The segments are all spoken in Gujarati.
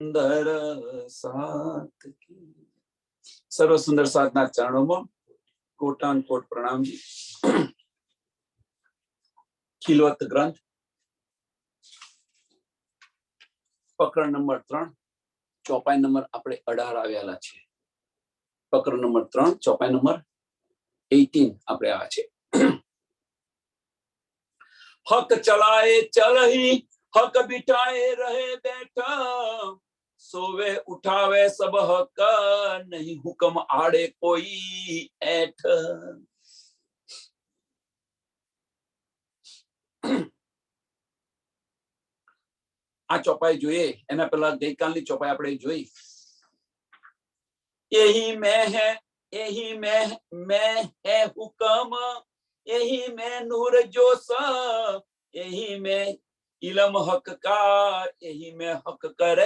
सुंदर साथ की सर्व सुंदर साधना चरणों में कोटान कोट प्रणाम जी। खिलवत ग्रंथ प्रकरण नंबर 3 ચોપાઈ નંબર આપણે 18 આવેલા છે। પ્રકરણ નંબર 3 ચોપાઈ નંબર 18 આપણે આવ્યા છે। હક ચલાએ ચલહી હક બિઠાએ રહે બેઠા सोवे उठावे सब हक नहीं हुक्म आड़े कोई ऐठ। आ चौपाई જોઈએ એના પહેલા ગઈકાલની ચોપાઈ આપણે જોઈ। यही मैं है हुक्म यही मैं नूर जोश यही मैं इलम हक का यही मैं हक करे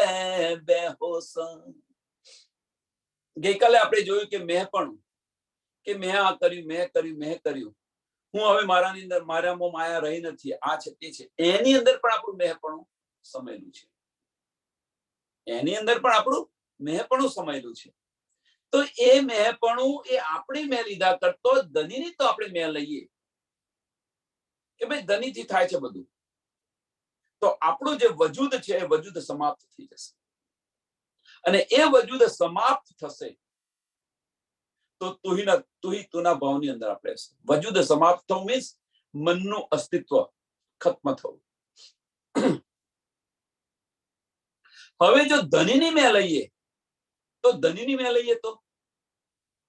बेहोश। ગઈકાલે આપણે જોયું કે મેંપણું કે મેં આ કર્યું મેં કર્યું હું હવે મારાની અંદર મારામાં માયા રહી નથી આ છે તે છે એની અંદર પણ આપણું મેંપણું સમાયેલું છે। એની અંદર પણ આપણું મેંપણું સમાયેલું છે। તો એ મેંપણું એ આપણી મેં લીધા કરતો ધનીની તો આપણે મેં લઈએ કે ભાઈ ધનીથી થાય છે બધું તો આપણું જે વજૂદ છે એ વજૂદ સમાપ્ત થઈ જશે અને એ વજૂદ સમાપ્ત થશે તો તુના ભાવની અંદર આપણે વજૂદ સમાપ્ત થવું મીન્સ મનનું અસ્તિત્વ ખત્મ થવું। હવે જો ધનીની મેં લઈએ તો ધનીની મેં લઈએ તો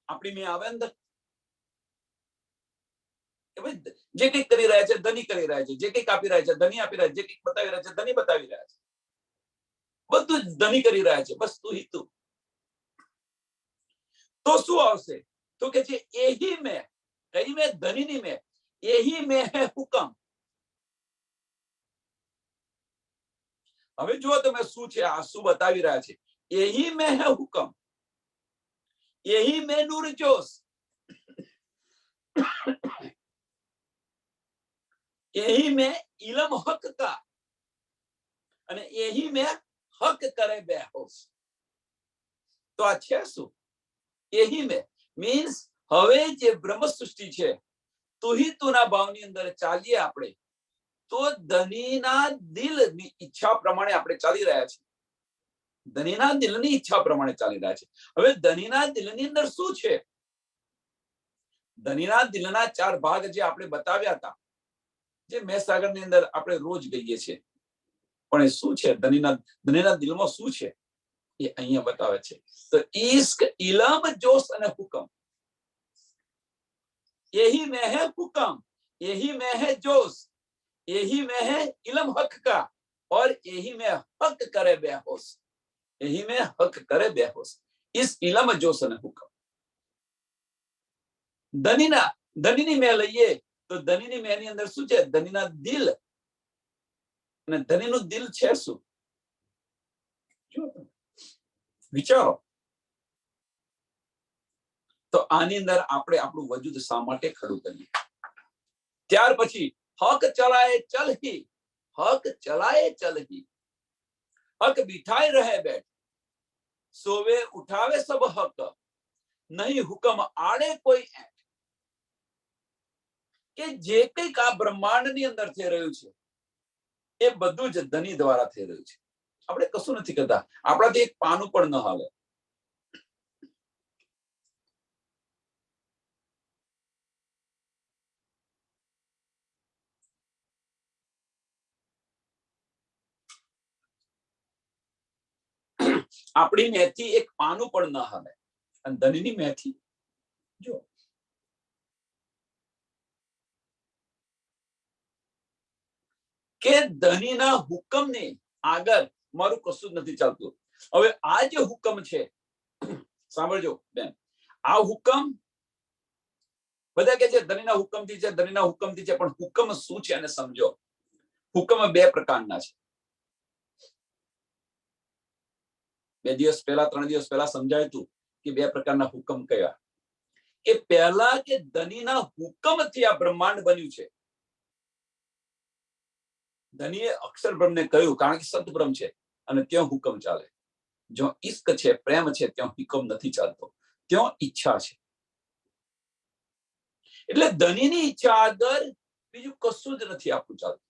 આપણી મેં આવે અંદર કે ભાઈ જે કંઈક કરી રહ્યા છે ધની કરી રહ્યા છે જે કંઈક આપી રહ્યા છે ધની આપી રહ્યા છે જે કંઈક બતાવી રહ્યા છે ધની બતાવી રહ્યા છે બધું જ ધની કરી રહ્યા છે બસ તું હિતું તો શું આવશે તો કે છે यही मैं कई में धनी में यही मैं है हुक्म। હવે જો તમે શું છે આ શું બતાવી રહ્યા છે यही मैं है हुक्म यही मैं नूर जोश यही मैं इलम हक का અને यही मैं हक करे बेहोश। તો આ છે શું यही में मीन्स હવે જે બ્રહ્મ સૃષ્ટિ છે તુના ભાવની અંદર ચાલીએ આપણે તો ધનીના દિલની ઈચ્છા પ્રમાણે આપણે ચાલી રહ્યા છીએ ધનીના દિલની ઈચ્છા પ્રમાણે ચાલી રહ્યા છે। હવે ધનીના દિલની અંદર શું છે ધનીના દિલના 4 ભાગ જે આપણે બતાવ્યા હતા જે મહેસાગરની અંદર આપણે રોજ ગઈએ છીએ પણ એ શું છે ધનીના દિલમાં શું છે ये અહીંયા બતાવે છે। તો इश्क इलम जोश અને હુકમ यही में है हुक्म यही में है जोश यही में है इलम हक का और यही में हक करे बेहोश यही में हक करे बेहोश। इस इलम जोश અને હુકમ ધનીની મેં લઈએ તો ધનીની મેંની અંદર શું છે ધનીના દિલ અને ધનીનું દિલ છે શું વિચારો તો આની અંદર આપણે આપણું વજૂદ શા માટે ખડું કરીએ। ત્યાર પછી હક ચલાએ ચલહી હક ચલાએ ચલહી હક બિઠાए रहे बैठ सोवे उठावे सब हक नहीं हुक्म आड़े कोई ऐठ। કે જે કંઈક આ બ્રહ્માંડની અંદર થઈ રહ્યું છે એ બધું જ ધની દ્વારા થઈ રહ્યું છે આપણે કશું નથી કરતા આપણાથી એક પાનું પણ ન હાલે। આપણી મેથી એક પાનું પણ ન હાલે અને ધનીની મેથી જો કે ધનીના હુકમને આગળ મારું કશું જ નથી ચાલતું। હવે આ જે હુકમ છે સાંભળજો બેન આ હુકમ બધા કે છે ધનીના હુકમથી છે પણ હુકમ શું છે અને સમજો। હુકમ 2 પ્રકારના છે। 2 દિવસ પહેલા 3 દિવસ પહેલા સમજાયું હતું કે 2 પ્રકારના હુકમ કયા કે પહેલા કે ધનીના હુકમથી આ બ્રહ્માંડ બન્યું છે। ધનીએ અક્ષર બ્રહ્મને કહ્યું કારણ કે સંત બ્રહ્મ છે અને ત્યાં હુકમ ચાલે જો ઈશ્ક છે, પ્રેમ છે, ત્યાં હુકમ નથી ચાલતો, ત્યાં ઈચ્છા છે. એટલે ધનીની ઈચ્છા આગળ બીજું કશું જ નથી આપણું ચાલતું.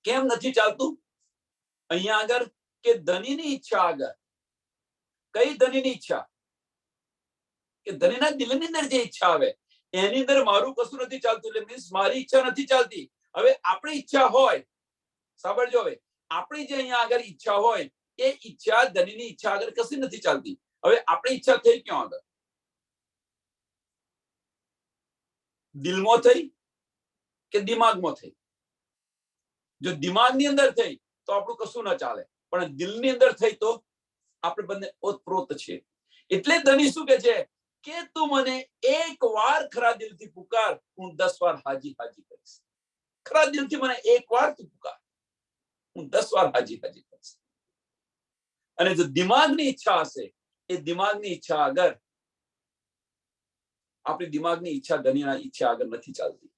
કેમ નથી ચાલતું અહીંયા આગળ? કે ધનીની ઈચ્છા આગળ. કઈ ધનીની ઈચ્છા? કે ધનીના દિલની અંદર જે ઈચ્છા આવે એની અંદર મારું કશું નથી ચાલતું. એટલે મીન્સ મારી ઈચ્છા નથી ચાલતી. હવે આપણી ઈચ્છા હોય, સાંભળજો, હવે આપણી જે અહીંયા આગળ ઈચ્છા હોય એ ઈચ્છા ધનીની ઈચ્છા આગળ કશી નથી ચાલતી. હવે આપણી ઈચ્છા થઈ ક્યાં આગળ? દિલમાં થઈ કે દિમાગમાં થઈ? જો દિમાગની અંદર થઈ તો આપણું કશું ના ચાલે, પણ દિલની અંદર થઈ તો આપણે બંને ઓતપ્રોત છે. એટલે ધની શું કે છે કે તું મને એક વાર ખરા દિલથી પુકાર, હું 10 વાર હાજી હાજી કરીશ. ખરા દિલથી મને એક વાર તું પુકાર, હું 10 વાર હાજી હાજી કરીશ. અને જો દિમાગની ઈચ્છા હશે, એ દિમાગની ઈચ્છા આગળ, આપણી દિમાગની ઈચ્છા ધનીના ઈચ્છા આગળ નથી ચાલતી.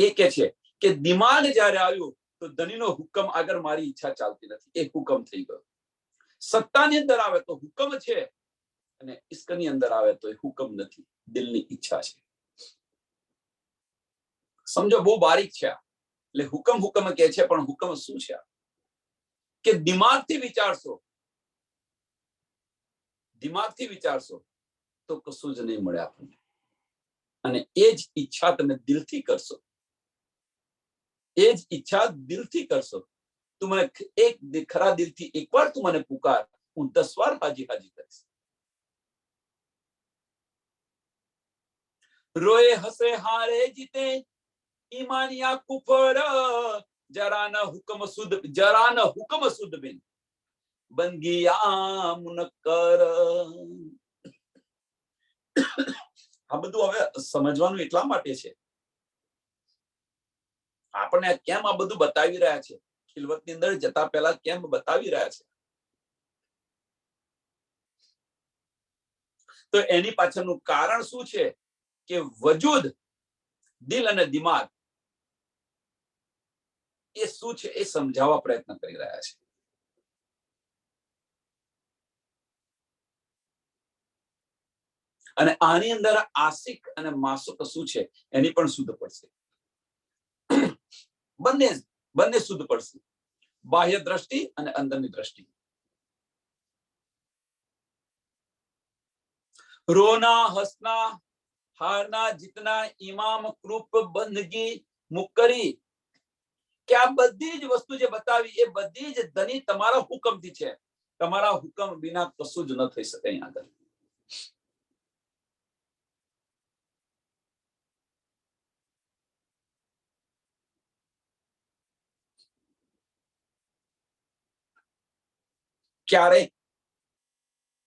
એ કે છે કે દિમાગ જ્યારે આવ્યું તો ધનીનો હુકમ આગળ મારી ઈચ્છા ચાલતી નથી. એ હુકમ થઈ ગયો. સત્તાની અંદર આવે તો હુકમ છે, અને ઈશ્કની અંદર આવે તો એ હુકમ નથી, દિલની ઈચ્છા છે. સમજો, બહુ બારીક છે. એટલે હુકમ હુકમ કે છે, પણ હુકમ શું છે? કે દિમાગથી વિચારશો, દિમાગથી વિચારશો તો કશું જ નહીં મળે આપણને. અને એ જ ઈચ્છા તમે દિલથી કરશો, એ જ ઈચ્છા દિલથી કરશો. તું મને એક ખરા દિલથી એકવાર તું મને પુકાર, હું 10 વાર હાજી હાજી કરીશ. રોએ હસે હારે જીતે ઈમાનિયા કુફર, જરા ન હુકમ સુદ બિન બંગિયા મુનકર. આ બધું હવે સમજવાનું એટલા માટે છે. આપણને કેમ આ બધું બતાવી રહ્યા છે? ખિલવતની અંદર જતા પહેલા કેમ બતાવી રહ્યા છે? તો એની પાછળનું કારણ શું છે? કે વજૂદ, દિલ અને દિમાગ એ શું છે એ સમજાવવા પ્રયત્ન કરી રહ્યા છે. અને આની અંદર આશિક અને માસુક શું છે એની પણ શુદ્ધ પડશે. બંને શુદ્ધ પડશે, બાહ્ય દ્રષ્ટિ અને અંદરની દ્રષ્ટિ. રોના હસના હારના જીતના ઇમામ કૃપ બંદગી મુકરી, કે આ બધી જ વસ્તુ જે બતાવી એ બધી જ ધની તમારા હુકમથી છે. તમારા હુકમ વિના કશું જ ન થઈ શકે. અહીંયા આગળ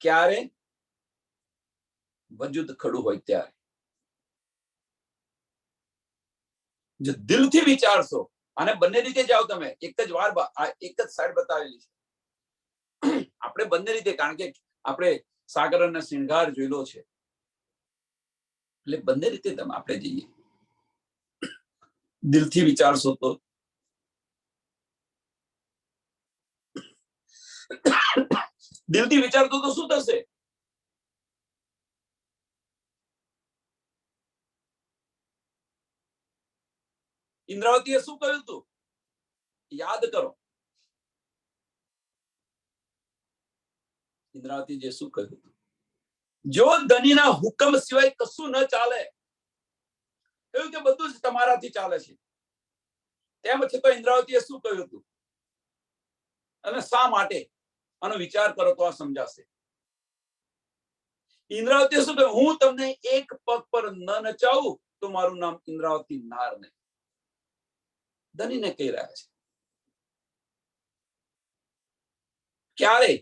ક્યારે વજૂદ ખડું હોય ત્યારે. જો દિલથી વિચારશો, અને બંને રીતે જાઓ તમે, એક જ વાર એક જ સાઈડ બતાવેલી છે. આપણે બંને રીતે, કારણ કે આપણે સાગર અને શૃંગાર જોયેલો છે, એટલે બંને રીતે તમે આપણે જઈએ. દિલથી વિચારશો તો દિલથી વિચારતો તો શું થશે? ઇન્દ્રાવતીએ શું કહ્યું હતું? યાદ કરો. ઇન્દ્રાવતીએ શું કહ્યું હતું? જો ધનીના હુકમ સિવાય કશું ન ચાલે, એવું કે બધું જ તમારાથી ચાલે છે, તેમ છતાં ઇન્દ્રાવતીએ શું કહ્યું હતું અને શા માટે? આનો વિચાર કરો તો આ સમજાશે. ઇન્દ્રાવતીએ શું કહ્યું? હું તમને એક પગ પર ન નચાવું તો મારું નામ ઇન્દ્રાવતી નાર નહીં. ધનીને કહી રહ્યા છે. ક્યારે?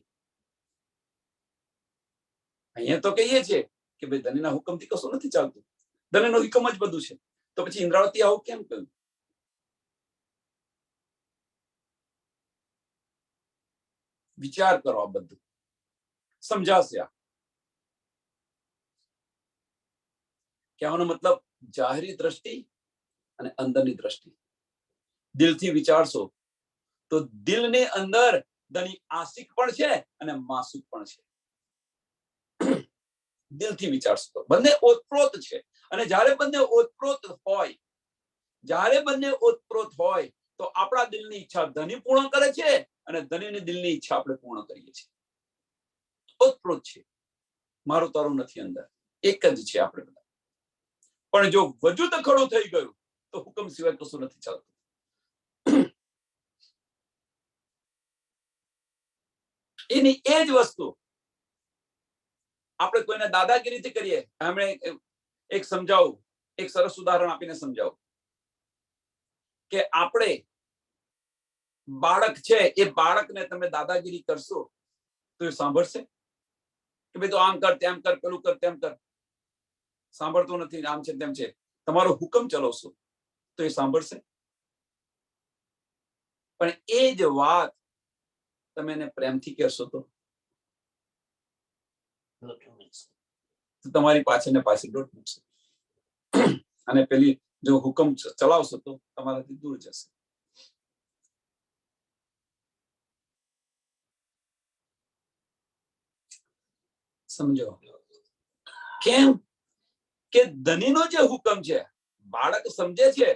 અહીંયા તો કહીએ છીએ કે ભાઈ ધનીના હુકમથી કશું નથી ચાલતું, ધનીનો હુકમ જ બધું છે. તો પછી ઇન્દ્રાવતી આવું કેમ કહ્યું? વિચાર કરો, આ બધું સમજાશે. આ કહેવાનો મતલબ જાહેરી દ્રષ્ટિ અને અંદરની દ્રષ્ટિ. દિલથી વિચારશો તો દિલની અંદર ધની આશિક પણ છે અને માસુક પણ છે. દિલથી વિચારશો તો બંને ઓતપ્રોત છે. અને જ્યારે બંને ઓતપ્રોત હોય, જ્યારે બંને ઓતપ્રોત હોય તો આપણા દિલની ઈચ્છા ધની પૂર્ણ કરે છે અને ધનીની દિલની ઈચ્છા આપણે પૂર્ણ કરીએ છીએ. ઓતપ્રોત છે, મારું તારું નથી, અંદર એક જ છે આપણે બધા. પણ જો વજૂદ ખડું થઈ ગયું તો હુકમ સિવાય કશું નથી ચાલતું. એની એ જ વસ્તુ આપણે કોઈને દાદાગીરીથી કરીએ. એમણે એક સમજાવું, એક સરસ ઉદાહરણ આપીને સમજાવું કે આપણે બાળક છે, એ બાળકને તમે દાદાગીરી કરશો તો એ સાંભળશે કે ભાઈ તો આમ કર, તેમ કર, પેલું કર, તેમ કર? સાંભળતો નથી. આમ છે તેમ છે. તમારો હુકમ ચલાવશો તો એ સાંભળશે. પણ એ જ વાત તમે એને પ્રેમથી કહેશો તો તમારી પાછળ ને પાછળ દોટ મૂકશે. અને પેલી જો હુકમ ચલાવશો તો તમારાથી દૂર જશે. સમજો કેમ કે ધનીનો જે હુકમ છે, બાળક સમજે છે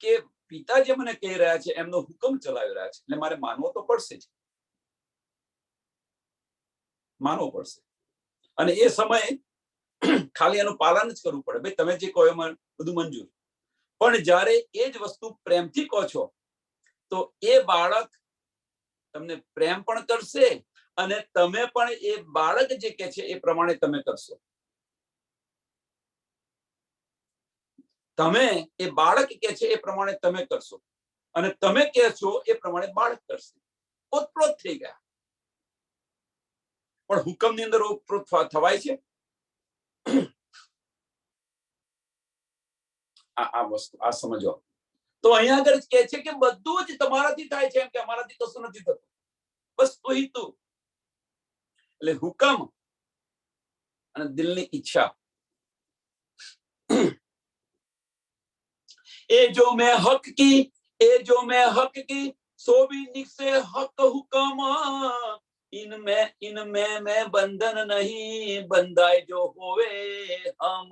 કે પિતા જે મને કહી રહ્યા છે એમનો હુકમ ચલાવી રહ્યા છે, એટલે મારે માનવો તો પડશે જ, માનવો પડશે. અને એ સમયે ખાલી એનું પાલન જ કરવું પડે. ભાઈ તમે જે કહો એમાં બધું મંજૂર. પણ જ્યારે એ જ વસ્તુ પ્રેમથી કહો છો તો એ બાળક તમને પ્રેમ પણ કરશે અને તમે પણ એ બાળક જે કહે છે એ પ્રમાણે તમે કરશો. તમે એ બાળક કહે છે એ પ્રમાણે તમે કરશો અને તમે કહે છો એ પ્રમાણે બાળક કરશે. ઓતપ્રોત થઈ ગયા. પણ હુકમની અંદર ઓતપ્રોત થવાય છે. આ વસ્તુ આ સમજો. તો અહીંયા આગળ કહે છે કે બધું જ તમારાથી થાય છે, એમ કે અમારાથી કશું નથી થતું. બસ તું હી તું. એટલે હુકમ અને દિલની ઈચ્છા. એ જો મેં હક કી, એ જો મેં હક કી, સો भी निकसे हक हुक्म, इनमें मैं बंधन नहीं, बंधाए जो होवे हम.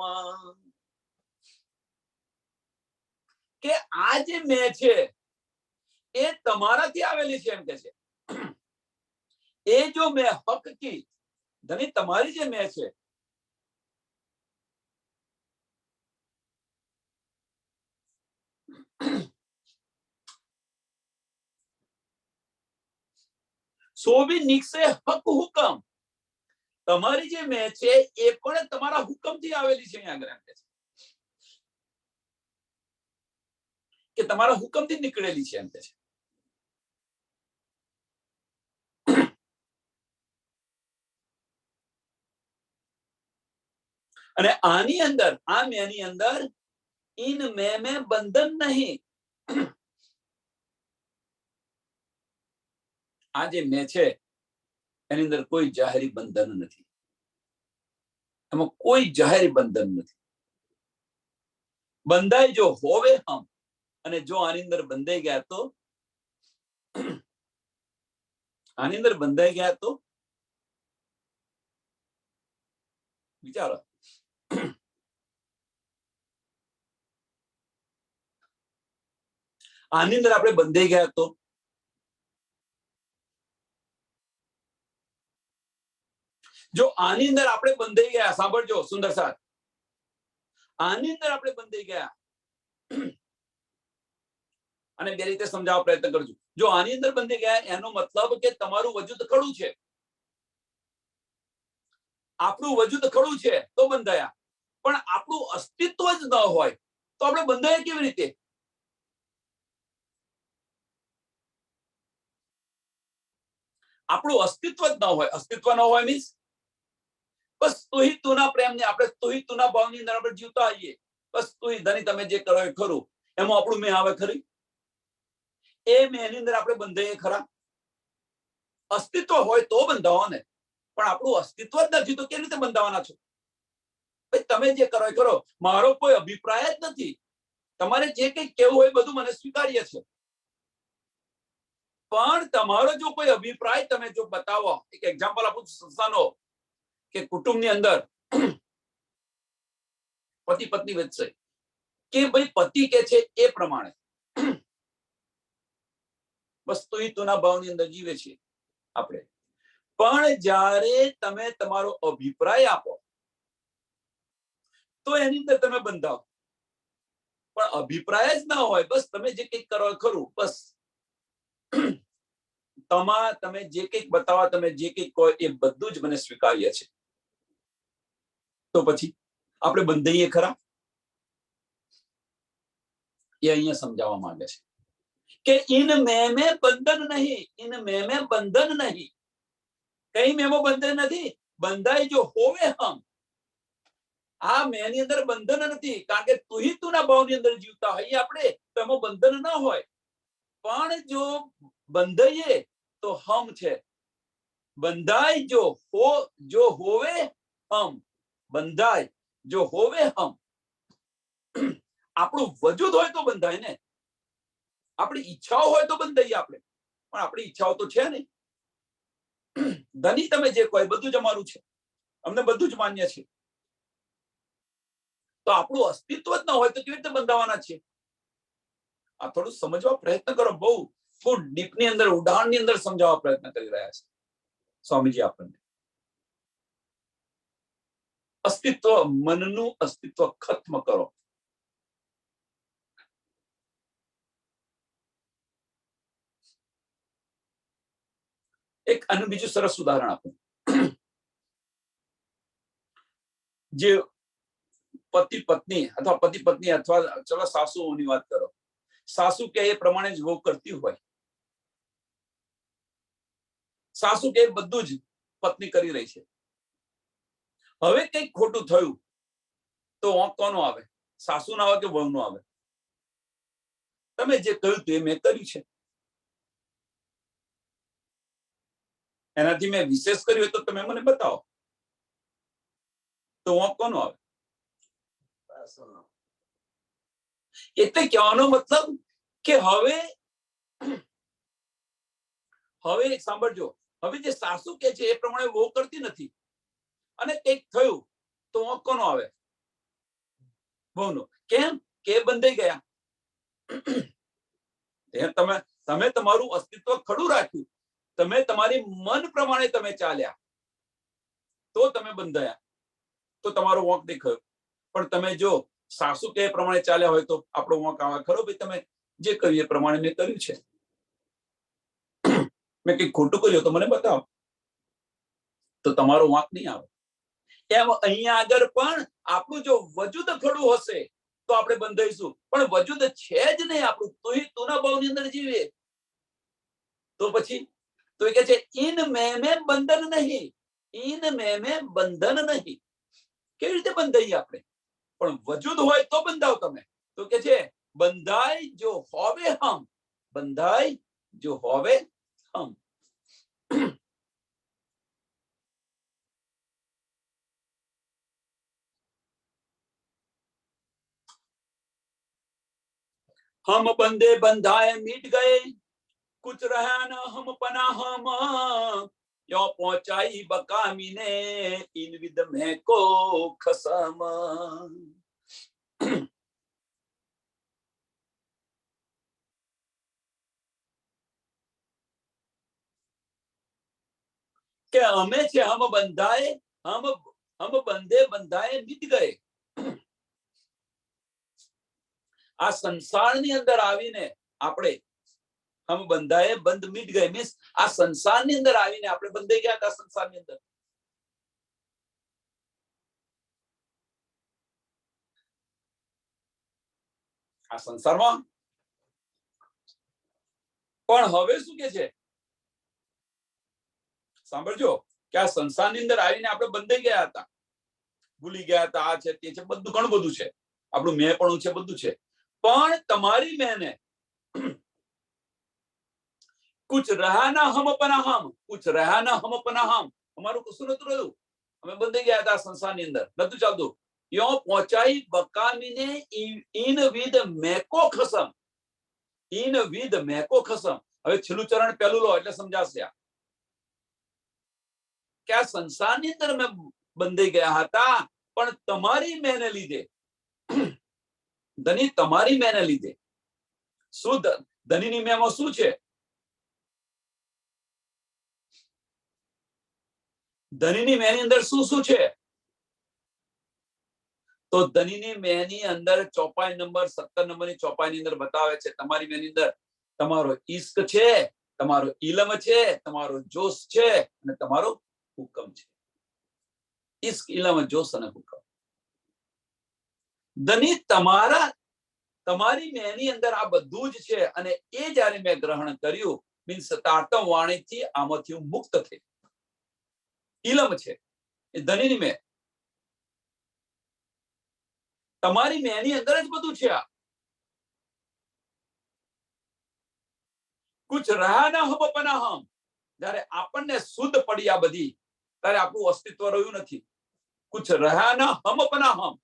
કે આ જે મેં છે એ તમારાથી આવેલી છે, એમ કે છે. એ જો મેં હક કી, ધની તમારી જે મેં છે, સો भी निकसे हक हुक्म, તમારી જે મેં છે એ પણ તમારા હુકમથી આવેલી છે. અહીંયા આગળ એમ કે છે કે તમારા હુકમથી નીકળેલી છે, એમ કે છે. અને આની અંદર, આ મેની અંદર इन में बंधन नहीं. આ જે મેં છે એની અંદર કોઈ જાહેરી બંધન નથી, એમાં કોઈ જાહેરી બંધન નથી. બંધાય જો હોવે હમ, અને જો આની અંદર બંધાઈ ગયા તો, આની અંદર બંધાઈ ગયા તો વિચારો. આની અંદર આપણે બંધાઈ ગયા તો, જો આની અંદર આપણે બંધાઈ ગયા, સાંભળજો સુંદર સાથ, આની અંદર આપણે બંધાઈ ગયા, અને બે રીતે સમજાવવા પ્રયત્ન કરજો. જો આની અંદર બંધાઈ ગયા એનો મતલબ કે તમારું વજૂદ ખડું છે, આપણું વજૂદ ખડું છે તો બંધાયા. પણ આપણું અસ્તિત્વ જ ન હોય તો આપણે બંધાયા કેવી રીતે? આપણું અસ્તિત્વ જ ન હોય. અસ્તિત્વ ન હોય મીન્સ બસ તુહી તુના પ્રેમને આપણે તુહી તુના ભાવની અંદર આપણે જીવતા આવીએ. બસ તુહી ધની તમે જે કરો એ ખરું. એમાં આપણું મેં આવે ખરી? એ મેંની અંદર આપણે બંધાઈએ ખરા? અસ્તિત્વ હોય તો બંધાવો ને. પણ આપણું અસ્તિત્વ જ નથી તો કેવી રીતે બંધાવાના છો? ભાઈ તમે જે કરો એ કરો, મારો કોઈ અભિપ્રાય જ નથી. તમારે જે કંઈ કહેવું હોય બધું મને સ્વીકાર્ય છે, પણ તમારો જો કોઈ અભિપ્રાય તમે જો બતાવો, એક એક્ઝામ્પલ આપું સંસ્થાનો કે કુટુંબની અંદર પતિ પત્ની વચ્ચે કે ભાઈ પતિ કે છે એ પ્રમાણે વસ્તુના ભાવની અંદર જીવે છે આપણે, પણ જ્યારે તમે તમારો અભિપ્રાય આપો તો એની અંદર તમે બંધાવો, પણ અભિપ્રાય જ ના હોય, બસ તમે જે કંઈક કરો ખરું, બસ તમે જે કંઈક બતાવો, તમે જે કંઈક કહો એ બધું જ મને સ્વીકાર્ય છે, તો પછી આપણે બંધાઈએ ખરા? એ અહીંયા સમજાવવા માંગે છે કે ઇન મેં બંધન નહીં, ઇન મેં બંધન નહીં. કઈ મેમો બંધન નથી, બંધાય જો હોવે હમ. આ મેની અંદર બંધન નથી, કારણ કે તુના ભાવની અંદર જીવતા હોઈએ આપણે, તો એમાં બંધન ના હોય, પણ જો બંધાઈએ તો હમ છે. બંધાય જો હોવે હમ, બંધાય જો હોવે હમ. આપણું વજૂદ હોય તો બંધાય ને, આપણી ઈચ્છાઓ હોય તો બંધાઈએ આપણે, પણ આપણી ઈચ્છાઓ તો છે નહીં. ધની તમે જે કહો બધું જ અમારું છે, અમને બધું જ માન્ય છે, તો આપણું અસ્તિત્વ જ ન હોય તો કેવી રીતે બંધાવાના છે? આ થોડું સમજવા પ્રયત્ન કરો. બહુ ડીપની અંદર, ઉડાણની અંદર સમજાવવા પ્રયત્ન કરી રહ્યા છે સ્વામીજી આપણને. અસ્તિત્વ, મનનું અસ્તિત્વ ખત્મ કરો. એક આનું બીજું સરસ ઉદાહરણ આપું. જે પતિ પત્ની અથવા ચલો સાસુઓની વાત કરો, સાસુ કે એ પ્રમાણે જ વહુ કરતી હોય, સાસુ કે બધું જ પત્ની કરી રહી છે. હવે કંઈક ખોટું થયું તો કોનો આવે? સાસુ ના આવે કે વહુ નો આવે? તમે જે કહ્યું તે મેં કર્યું છે, એનાથી મેં વિશેષ કર્યું તો તમે મને બતાવો, તો કોનો આવે? એટલે કહેવાનો મતલબ કે હવે સાંભળજો, હવે જે સાસુ કે છે એ પ્રમાણે વહુ કરતી નથી, અને કંઈક થયું તો કોનો આવે? વહુનો. કેમ? કે બંધાઈ ગયા. તમે તમારું અસ્તિત્વ ખડું રાખ્યું, તમે તમારી મન પ્રમાણે તમે ચાલ્યા, તો તમે બંધાયા, તો તમારો વોંક દેખાયો. પણ તમે જો સાસુ કે પ્રમાણે ચાલ્યા હોય તો આપણો વોંક આવે ખરો? ભાઈ તમે જે કર્યું એ પ્રમાણે મેં કર્યું છે, મેં કંઈક ખોટું કર્યું તો મને બતાવો, તો તમારો વાંક નહીં આવે. એમ અહીંયા આગળ પણ આપણું જો વજૂદ ખડું હશે તો આપણે બંધાઈશું, પણ વજૂદ છે જ નહીં આપણું, તુના ભાવની અંદર જીવે, તો પછી તો એ કહે છે ઇન મેં બંધન નહીં, ઇન મેં બંધન નહીં. કેવી રીતે બંધાઈએ આપણે? પણ વજૂદ હોય તો બંધાવ તમે. તો કે છે બંધાય જો હોવે હમ, બંધાય જો હોવે હમ. हम बंदे बंधाए मिट गए, कुछ रहा न हम पना हम, यो पहुंचाई बकामी ने इन विद में को खसम. કે અમે છે હમ બંધાए, हम बंदे बंधाए मिट गए. આ સંસારની અંદર આવીને આપણે હમ બંધાએ બંધ મિટ ગયે, મીન્સ આ સંસારની અંદર આવીને આપણે બંધાઈ ગયા હતા. સંસારની અંદર આ સંસારમાં પણ હવે શું કે છે? સાંભળજો કે આ સંસારની અંદર આવીને આપણે બંધાઈ ગયા હતા, ભૂલી ગયા હતા, આ છે તે છે, બધું ઘણું બધું છે, આપણું મેં પણ છે, બધું છે. પણ તમારી મેને कुछ रहा ना हम अपना हम, कुछ रहा ना हम अपना हम. અમારું કશું નતું રહ્યું, અમે બંધાઈ ગયા હતા સંસારની અંદર, નતું ચાલતું. यो पहुंचाई बकामीने इन विद मेको खसम, इन विद मेको खसम। હવે છેલ્લું ચરણ પહેલું લો એટલે સમજાશે કે આ સંસારની અંદર મેં બંધાઈ ગયા હતા, પણ તમારી મેને લીધે, ધની તમારી મેને લીધે। શું ધનીની મેમાં શું છે? ધનીની મેની અંદર શું શું છે? તો ધનીની મેની અંદર ચોપાઈ નંબર 17 નંબરની ચોપાઈની અંદર બતાવે છે તમારી મેની અંદર તમારો ઈશ્ક છે, તમારો ઇલમ છે, તમારો જોશ છે અને તમારો હુકમ છે। ઈશ્ક, ઇલમ, જોશ અને હુકમ। ધની તમારી મેની અંદર આ બધું જ છે અને એ જ્યારે મેં ગ્રહણ કર્યું, મીન્સ તારતમ વાણીથી આમાંથી હું મુક્ત થઈ। ઇલમ છે એ ધનીની મેં, તમારી મેની અંદર જ બધું છે। આ कुछ रहा ना हम अपना हम, જ્યારે આપણને શુદ્ધ પડી આ બધી ત્યારે આપણું અસ્તિત્વ રહ્યું નથી। कुछ रहा ना हम अपना हम,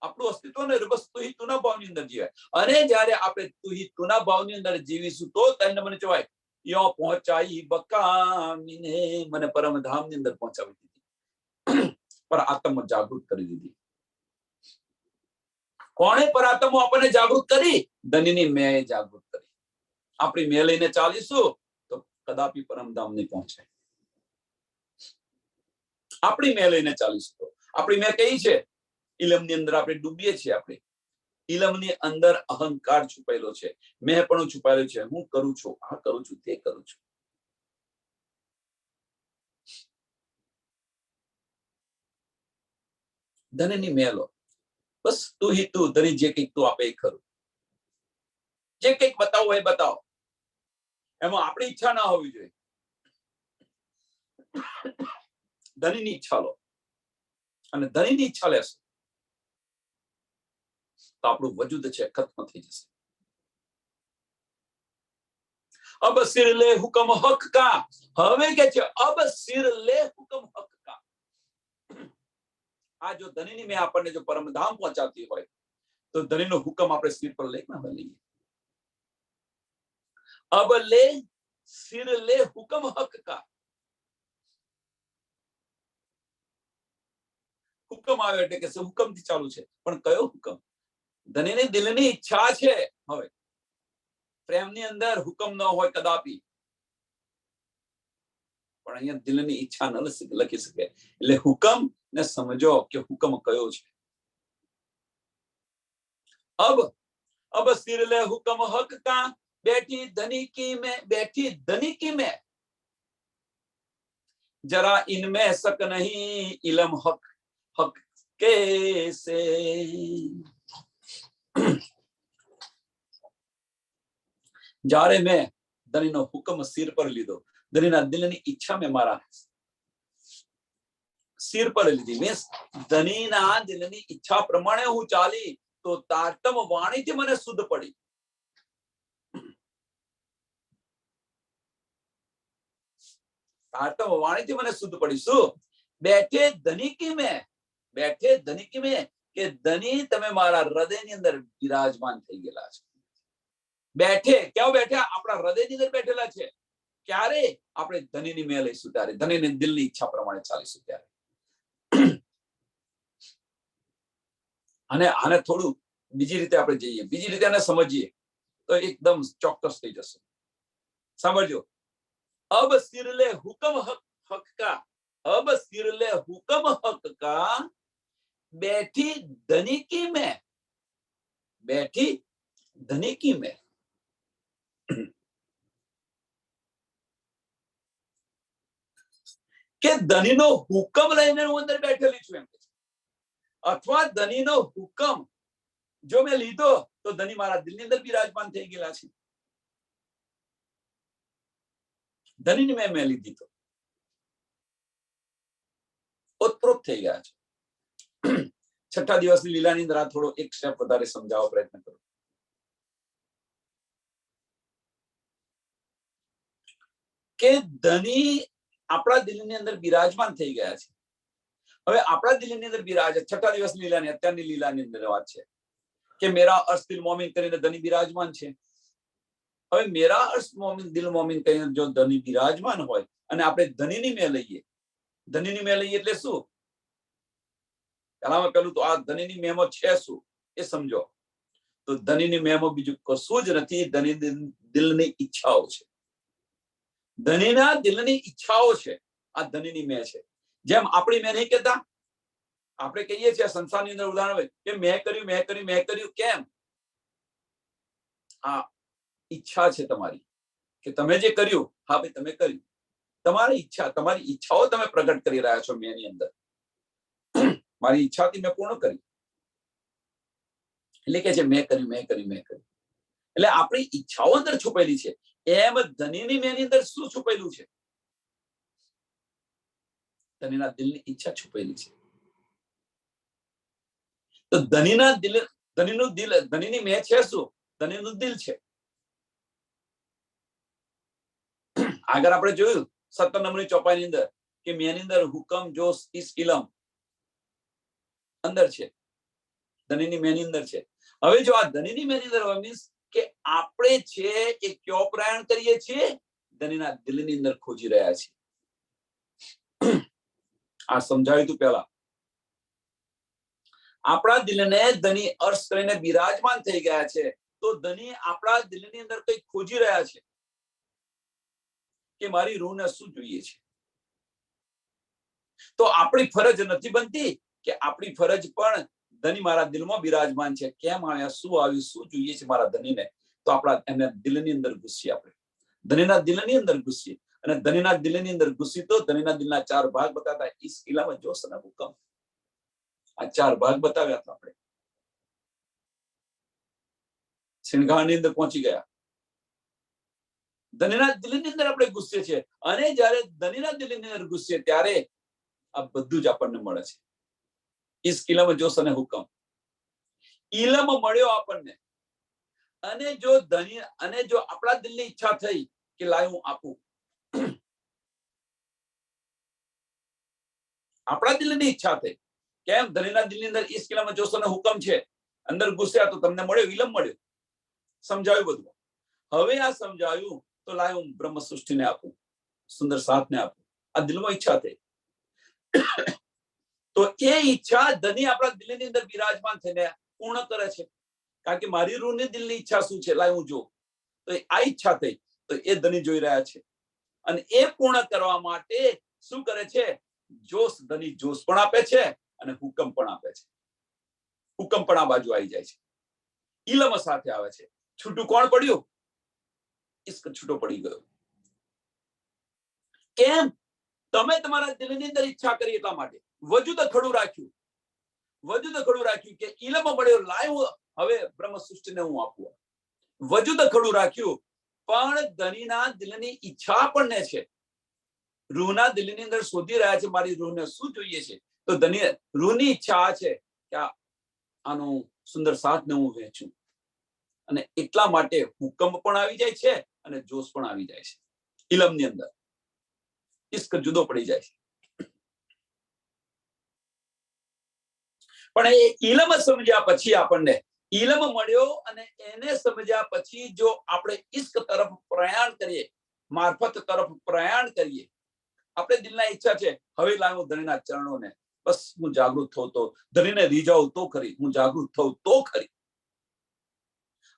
આપણું અસ્તિત્વ ને બસ તું ही તુના ભાવની અંદર જીવાય। અને જ્યારે આપણે તું ही તુના ભાવની અંદર જીવીશું તો તને મને કહેવાય યો પહોંચાઈ બકામીને, મને પરમધામની અંદર પહોંચાડી દીધી, પર આત્મ જાગૃત કરી દીધી। કોણે પર આત્મો આપણને જાગૃત કરી? ધનીની મેં જાગૃત કરી। આપણી મેં લઈને ચાલીશું તો કદાપી પરમધામ નહીં પહોંચે। આપણી મેં લઈને ચાલીશું તો, આપણી મેં કઈ છે? ઇલમની અંદર આપણે ડૂબીએ છીએ। આપણે ઇલમની અંદર અહંકાર છુપાયેલો છે, મેં છુપાયેલો છે, હું કરું છું, આ કરું છું, તે કરું છું। ધનની મેં લો, બસ તું ही તું, ધની જે કંઈક તું આપે એ ખરું, જે કંઈક બતાવો એ બતાવો, એમાં આપણી ઈચ્છા ના હોવી જોઈએ। ધનીની ઈચ્છા લો અને ધનીની ઈચ્છા લેશો તો આપણું વજૂદ છે ખત્મ થઈ જશે। અબ સિર લે હુકમ હક કા, હવે કે છે અબ સિર લે હુકમ હક કા। આ જો ધનીની મેં આપણને જો પરમધામ પહોંચાતી હોય તો ધનીનો હુકમ આપણે સિર પર લઈને લઈએ। अब ले सिर ले हुक्म हक का, હુકમ આવે એટલે કે હુકમથી ચાલુ છે, પણ કયો હુકમ? ધનીની દિલની ઈચ્છા છે। હવે પ્રેમની અંદર હુકમ ન હોય કદાપી, પણ અહીંયા દિલની ઈચ્છા ન લખી શકે, એટલે હુકમ ને સમજો કે હુકમ કયો છે। अब सिर ले हुक्म हक का, बैठी धनी की में, बैठी धनी की में, जरा इनमें शक नहीं, इलम हक हक कैसे। જ્યારે મેં ધનીનો હુકમ સિર પર લીધો, ધનીના દિલની ઈચ્છા મેં મારા સિર પર લીધી, મીન્સ ધનીના દિલની ઈચ્છા પ્રમાણે હું ચાલી તો તારતમ વાણીથી મને શુદ્ધ પડી। તારતમ વાણીથી મને શુદ્ધ પડી। શું? બેઠે ધનિકી में, બેઠે ધનિકી में, કે ધની તમે મારા હૃદયની અંદર વિરાજમાન થઈ ગયેલા છે। બેઠે ક્યાં બેઠા? આપણા હૃદયની અંદર બેઠેલા છે। ક્યારે? આપણે ધનીની મેં લઈશું ત્યારે, ધનીની દિલની ઈચ્છા પ્રમાણે ચાલીશું ત્યારે। અને આને થોડું બીજી રીતે આપણે જઈએ, બીજી રીતે આને સમજીએ તો એકદમ ચોક્કસ થઈ જશે। સમજો, अब सिर ले हुक्म हक का, अब सिर ले हुक्म हक का, बैठी धनिकी में, बैठी धनिकी में। કે ધનીનો હુકમ લઈને હું અંદર બેઠેલી છું એમ, અથવા ધનીનો હુકમ જો મેં લીધો તો ધની મારા દિલની અંદર બિરાજમાન થઈ ગયેલા છે। ધનીની મેં લીધી તો ઓતપ્રોત થઈ ગયા છે। છઠ્ઠા દિવસની લીલાની અંદર આ થોડો એક સ્ટેપ વધારે સમજાવવા પ્રયત્ન કરું કે ધની આપણા દિલની અંદર બિરાજમાન થઈ ગયા છે, હવે આપણા દિલની અંદર બિરાજે. છઠ્ઠા દિવસ લીલાની, અત્યારની લીલાની અંદર વાત છે કે મેરા અર્શ દિલ મોમિન કરીને ધની બિરાજમાન છે. હવે મેરા અર્શ મોમિન દિલ મોમિન કરીને જો ધની બિરાજમાન હોય અને આપણે ધનીની મેં લઈએ, ધનીની મેં લઈએ એટલે શું? પેલામાં પેલું તો આ ધનીની મેમો છે શું એ સમજો. તો ધનીની મેમો બીજું કશું જ નથી, ધની દિલની ઈચ્છાઓ છે. ધનીના દિલની ઈચ્છાઓ છે આ ધનીની મેં છે. જેમ આપણી મેં નહીં કહેતા, આપણે કહીએ છીએ સંસારની અંદર ઉદાહરણ હોય કે મેં કર્યું, મેં કર્યું, મેં કર્યું. કેમ? આ ઈચ્છા છે તમારી કે તમે જે કર્યું, હા ભાઈ તમે કર્યું. તમારી ઈચ્છા, તમારી ઈચ્છાઓ તમે પ્રગટ કરી રહ્યા છો મેં ની અંદર. મારી ઈચ્છાથી મેં પૂર્ણ કરી, એટલે કે છે મેં કર્યું, મેં કર્યું, મેં કર્યું. એટલે આપણી ઈચ્છાઓ અંદર છુપેલી છે. એમ ધનીની મેની અંદર શું છુપેલું છે? ધનીના દિલની ઈચ્છા છુપેલી છે. તો ધનીના દિલ, ધનીનું દિલ, ધનીની મેં છે શું? ધનીનું દિલ છે. આગળ આપણે જોયું 17 નંબરની ચોપાઈની અંદર કે મેની અંદર હુકમ, જોશ, ઇશ્ક, ઇલમ અંદર છે. ધનીની મેની અંદર છે. હવે જો આ ધનીની મેની અંદર મીન્સ કે આપણે છે એ ક્યો પ્રયાણ કરીએ છીએ? ધનીના દિલની અંદર ખોજી રહ્યા છીએ. આ સમજાવ્યું તું પહેલા. આપણા દિલને ધની અર્શ કરીને બિરાજમાન થઈ ગયા છે. તો ધની આપણા દિલની અંદર કંઈક ખોજી રહ્યા છે કે મારી રૂહને શું જોઈએ છે. તો આપણી ફરજ નથી બનતી કે આપણી ફરજ પણ ધની મારા દિલમાં બિરાજમાન છે, કેમ આવ્યા, શું આવ્યું, શું જોઈએ છે મારા ધનીને, તો આપણા એને દિલની અંદર ઘૂસીએ. આપણે ધનીના દિલની અંદર ઘૂસીએ અને ધનીના દિલની અંદર ઘૂસી તો ધનીના દિલના 4 ભાગ બતાતા. ઇશ્ક, ઇલમ, જોશ અને હુકમ. આ 4 ભાગ બતાવ્યા હતા આપણે. સિંઘાની અંદર પહોંચી ગયા. ધનીના દિલની અંદર આપણે ઘૂસીએ છીએ અને જ્યારે ધનીના દિલની અંદર ઘૂસીએ ત્યારે આ બધું જ આપણને મળે છે. ઇશ્ક, ઇલમ, જોશ અને હુકમ. ઇલમ મળ્યો આપણને અને જો ધની અને જો આપણા દિલની ઈચ્છા થઈ કે લાય હું આપું, આપણા દિલની ઈચ્છા થઈ. કેમ? ધનીના દિલની અંદર ઇશ્ક, ઇલમ, જોશ અને હુકમ છે. અંદર ઘૂસ્યા તો તમને મળ્યો, ઇલમ મળ્યો. સમજાવ્યું બધું. હવે આ સમજાવ્યું તો લાય હું બ્રહ્મ સૃષ્ટિને આપું, સુંદર સાથને આપું. આ દિલમાં ઈચ્છા થઈ. તો એ ઈચ્છા ધની આપણા દિલની અંદર બિરાજમાન થઈને પૂર્ણ કરે છે. કારણ કે મારી રૂહની દિલની ઈચ્છા શું છે, લાય હું જો. તો આ ઈચ્છા થઈ તો એ ધની જોઈ રહ્યા છે અને એ પૂર્ણ કરવા માટે શું કરે છે? જોશ, ધની જોશ પણ આપે છે અને હુકમ પણ આપે છે. હુકમ પણ આ બાજુ આવી જાય છે. ઇલમ સાથે આવે છે. છૂટું કોણ પડ્યું? ઇશ્ક છૂટો પડી ગયો. કેમ? તમે તમારા દિલની અંદર ઈચ્છા કરી એટલા માટે. વજૂદ ખડું રાખ્યું, વજૂદ ખડું રાખ્યું કે ઇલમ મળ્યો, લાય હવે બ્રહ્મ સૃષ્ટિને હું આપું. વજૂદ ખડું રાખ્યું પણ ધનીના દિલની ઈચ્છા આપણને છે. રૂહના દિલની અંદર શોધી રહ્યા છે મારી રૂહને શું જોઈએ છે. તો ધની રૂહની ઈચ્છા આ છે કે આનું સુંદર સાથને હું વહેંચું. અને એટલા માટે હુકમ પણ આવી જાય છે અને જોશ પણ આવી જાય છે. ઇલમની અંદર ઇશ્ક જુદો પડી જાય છે. પણ એ ઇલમ સમજ્યા પછી આપણને ઇલમ મળ્યો અને એને સમજ્યા પછી જો આપણે ઇશ્ક તરફ પ્રયાણ કરીએ, મારફત તરફ પ્રયાણ કરીએ, આપણે દિલના ઈચ્છા છે હવે લાવું ધણીના ચરણોને, બસ હું જાગૃત થઉં તો, ધણીને રીઝાવું તો ખરી, હું જાગૃત થઉં તો ખરી.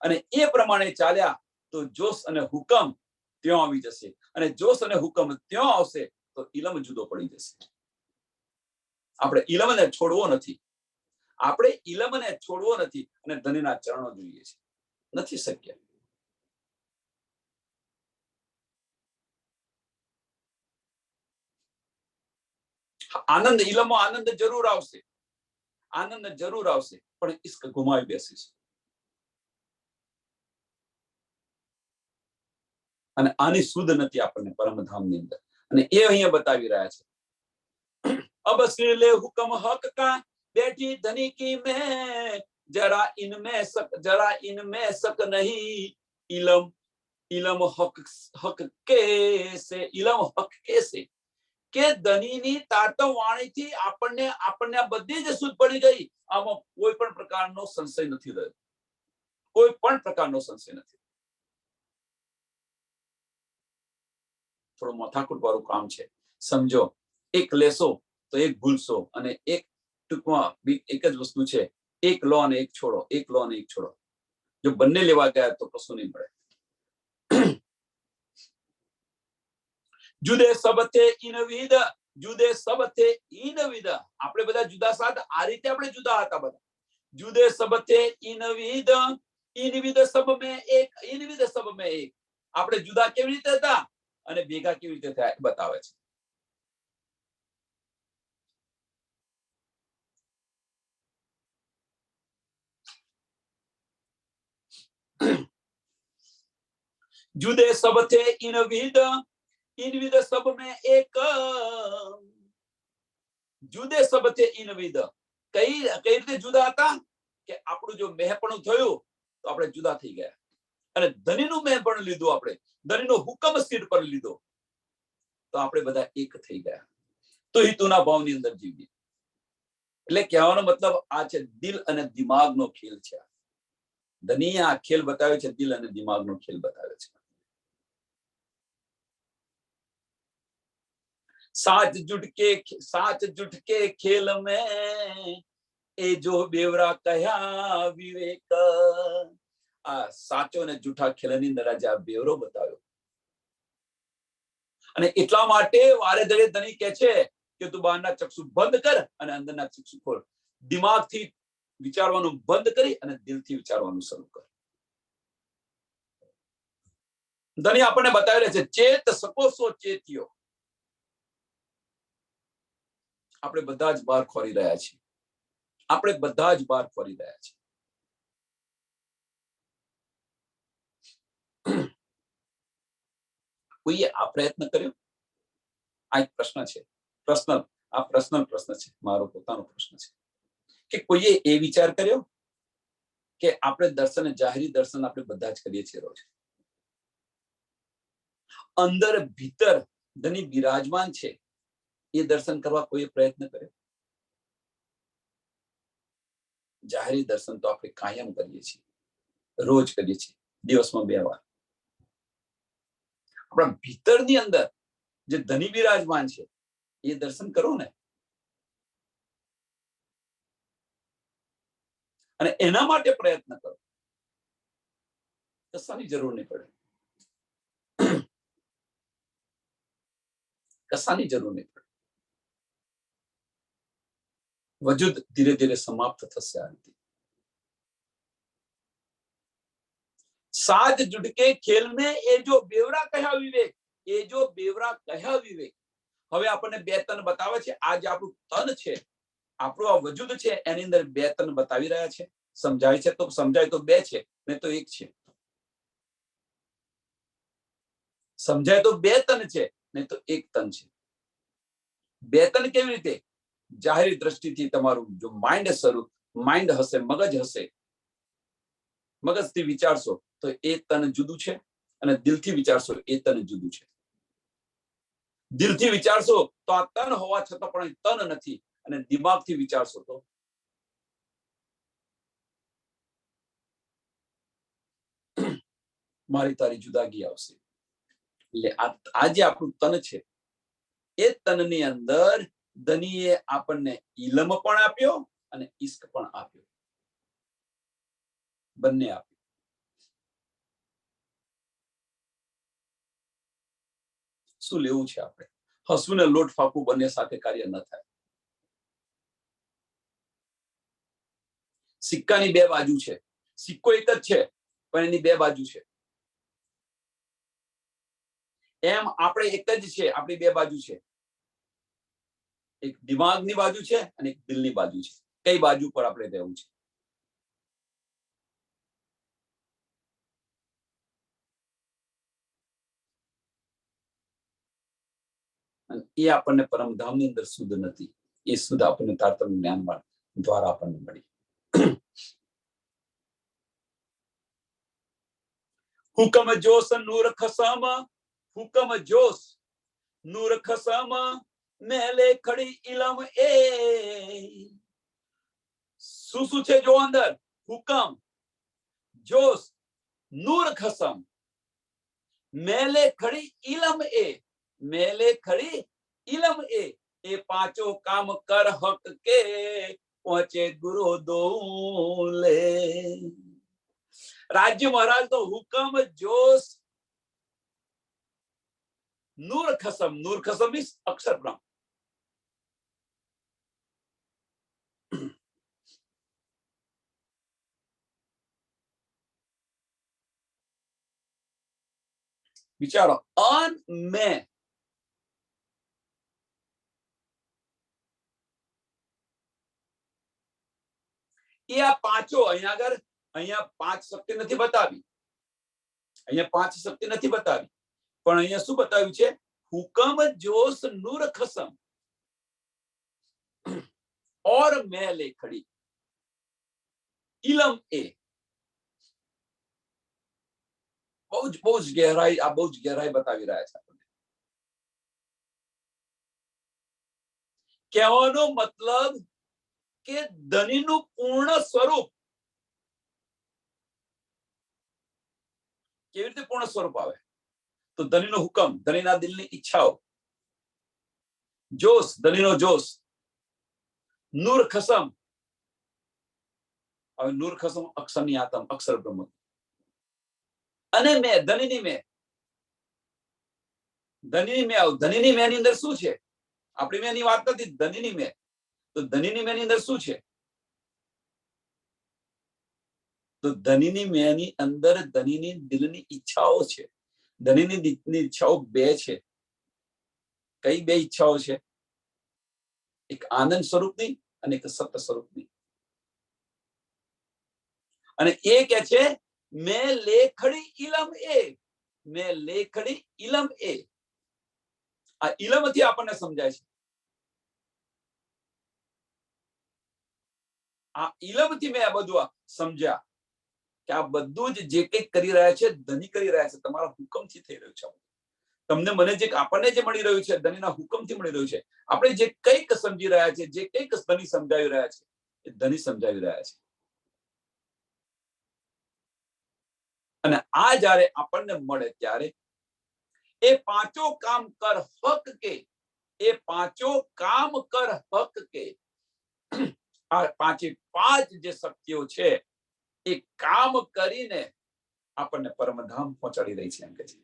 અને એ પ્રમાણે ચાલ્યા તો જોશ અને હુકમ ત્યાં આવી જશે અને જોશ અને હુકમ ત્યાં આવશે તો ઇલમ જુદો પડી જશે. આપણે ઇલમને છોડવો નથી, આપણે ઇલમને છોડવો નથી અને ધણીના ચરણો જોઈએ છે. નથી શક્ય. આનંદ, ઇલમમાં આનંદ જરૂર આવશે, આનંદ જરૂર આવશે, પણ ઇશ્ક ગુમાવી બેસીશું. અને આની સુધ નથી આપણને પરમધામની અંદર. અને એ અહીંયા બતાવી રહ્યા છે. अब सिले हुक्म हक का बैठी धनी की मैं, जरा इनमें शक नहीं, इलम इलम हक हक कैसे, इलम हक कैसे, કે ધનીની તારતમ વાણીથી આપણને આ બધી જ શુદ્ધ પડી ગઈ. આમાં કોઈ પણ પ્રકારનો સંશય નથી રહ્યો, કોઈ પણ પ્રકારનો સંશય નથી. થોડું માથાકૂટ વાળું કામ છે. સમજો, એક લેશો તો એક ભૂલશો, અને એક ટૂંકમાં એક જ વસ્તુ છે, એક લો અને એક છોડો, એક લો અને એક છોડો. જો બંને લેવા ગયા તો કશું નહીં મળે. જુદે સબ થે ઇનવિદ, જુદે સબ થે ઇનવિદ. આપણે બધા જુદા સાથ આ રીતે આપણે જુદા હતા બધા. જુદે સબ થે ઇનવિદ, ઇનવિદ સબ મેં એક, ઇનવિદ સબ મેં એક. આપણે જુદા કેવી રીતે હતા અને ભેગા કેવી રીતે થયા બતાવે છે. જુદે સબ થે ઇનવિદ, ઇનવિદ સબ મેં એક. જુદે સબ થે ઇનવિદ. કઈ રીતે જુદા હતા કે આપણું જો મેહપણું થયું તો આપણે જુદા થઈ ગયા, અને ધનીનું મેહપણ લીધું, આપણે ધનીનો હુકમ સ્થિર પર લીધો તો આપણે બધા એક થઈ ગયા. તો હિતુના ભાવની અંદર જીવીએ. એટલે કહેવાનો મતલબ આ છે, દિલ અને દિમાગનો ખેલ છે. ધનીએ આ ખેલ બતાવ્યો છે, દિલ અને દિમાગનો ખેલ બતાવ્યો છે. साथ जुट के खेल में ए जो बेवरा कया विवेक. આ સાચો અને જૂઠા ખેલની અંદર આજે આ બેવરો બતાવ્યો. અને એટલા માટે વારે ઘડે ધણી કહે છે કે તું બહારના ચક્ષુ બંધ કર અને અંદરના ચક્ષુ ખોલ. દિમાગથી વિચારવાનું બંધ કરી અને દિલથી વિચારવાનું શરૂ કર. ધણી આપણને બતાવી રહ્યા છે, ચેત સકો સો ચેત્યો. આપણે બધા જ બહાર ખોરી રહ્યા છીએ, આપણે બધા જ બહાર ખોરી રહ્યા છીએ. કોઈએ આ પ્રયત્ન કર્યો? આ એક પ્રશ્ન છે, પર્સનલ પ્રશ્ન છે, મારો પોતાનો પ્રશ્ન છે કે કોઈએ એ વિચાર કર્યો કે આપણે દર્શન, જાહેરી દર્શન આપણે બધા જ કરીએ છીએ રોજ. અંદર ભીતર ધણી બિરાજમાન છે, એ દર્શન કરવા કોઈએ પ્રયત્ન કર્યો? જાહેરી દર્શન તો આપણે કાયમ કરીએ છીએ, રોજ કરીએ છીએ, દિવસમાં 2 વાર. આપણા ભીતરની અંદર જે ધણી બિરાજમાન છે એ દર્શન કરો ને. અને એના માટે પ્રયત્ન કરો, કશાની જરૂર નહીં પડે, કશાની જરૂર નહીં પડે. વજૂદ ધીરે ધીરે સમાપ્ત થશે. આ રીતે साथ जुट के खेल में ये जो बेवरा कहा विवेक, ये जो बेवरा कहा विवेक. હવે આપણને 2 તન બતાવે છે. આ જે આપણું તન છે, આપણું આ વજૂદ છે, એની અંદર 2 તન બતાવી રહ્યા છે. સમજાય છે તો સમજાય તો 2 છે, નહીં તો 1 છે. સમજાય તો 2 તન છે, નહીં તો 1 તન છે. 2 તન કેવી રીતે? જાહેરી દ્રષ્ટિથી તમારું જો માઇન્ડ હશે, મગજ હશે, મગજથી વિચારશો તો એ તન જુદું છે, અને દિલથી વિચારશો એ તન જુદું છે. દિલથી વિચારશો તો આ તન હોવા છતાં પણ તન નથી, અને દિમાગથી વિચારશો તો મારી તારી જુદાગી આવશે. એટલે આ જે આપણું તન છે, એ તનની અંદર ધનીએ આપણને ઇલમ પણ આપ્યો અને ઇશ્ક પણ આપ્યો, બંને આપ્યો. શું લેવું છે આપણે? હસવું ને લોટ ફાકવું બંને સાથે કાર્ય ન થાય. સિક્કાની 2 બાજુ છે. સિક્કો એક જ છે, પણ એની 2 બાજુ છે. એમ આપણે એક જ છે, આપણી 2 બાજુ છે. એક દિમાગની બાજુ છે અને એક દિલની બાજુ છે. કઈ બાજુ પર આપણે રહેવું છે? એ આપણને પરમધામની અંદર શુદ્ધ નથી. એ શુદ્ધ આપણને તારતમ્ય જ્ઞાન દ્વારા આપણને મળી. હુકમ જોશ નૂર ખસમ, હુકમ જોશ નૂર ખસમ, મેલે ખડી ઇલમ એ શું છે જો અંદર હુકમ જોશ નૂર ખસમ મેલે ખડી ઇલમ એ મેલે ખડી ઇલમ એ પાંચો કામ કર હક કે પહોંચે ગુરુ દોલે રાજ્ય મહારાજ તો હુકમ જોશ નૂર ખસમ મીન્સ અક્ષર બ્રહ્મ વિચારો અન મેં એ આ પાંચો અહીંયા આગળ અહીંયા પાંચ શક્તિ નથી બતાવી અહીંયા પાંચ શક્તિ નથી બતાવી પણ અહીંયા શું બતાવ્યું છે હુકમ જોશ નૂર ખસમ और मैं लेखड़ी इलम ए બહુ જ ગહેરાઈ આ બહુ જ ગહેરાઈ બતાવી રહ્યા છે આપણને કહેવાનો મતલબ કે ધનીનું પૂર્ણ સ્વરૂપ કેવી રીતે પૂર્ણ સ્વરૂપ આવે તો ધનીનો હુકમ ધનીના દિલની ઈચ્છાઓ જોશ ધનીનો જોશ નૂર ખસમ હવે નૂર ખસમ અક્ષરની આતમ અક્ષર બ્રહ્મ અને મેં ધનીની મેં ધનીની મેં ની અંદર શું છે આપણી મેં ની વાત નથી ધનીની મેં તો ધનીની મેં ની અંદર શું છે તો ધનીની મેં ની અંદર ધનીની દિલની ઈચ્છાઓ છે ધનીની દિલની ઈચ્છાઓ બે છે કઈ બે ઈચ્છાઓ છે એક આનંદ સ્વરૂપની અને એક સત્ય સ્વરૂપની અને એ કે છે મેં લેખડી ઇલમ એ મેં લેખડી ઇલમ એ આ ઇલમ થી આપણને સમજાય છે આ ઇલમ થી મેં આ બધું સમજ્યા કે આ બધું જ જે કંઈક કરી રહ્યા છે ધની કરી રહ્યા છે તમારા હુકમથી થઈ રહ્યું છે તમને મને જે આપણને જે મળી રહ્યું છે ધનીના હુકમથી મળી રહ્યું છે આપણે જે કંઈક સમજી રહ્યા છે જે કંઈક ધની સમજાવી રહ્યા છે એ ધની સમજાવી રહ્યા છે અને આ જ્યારે આપણને મળે ત્યારે એ પાંચો કામ કર હક કે એ પાંચો કામ કર હક કે આ પાંચે પાંચ જે શક્તિઓ છે એ કામ કરીને આપણને પરમધામ પહોંચાડી રહી છે એમ કે છે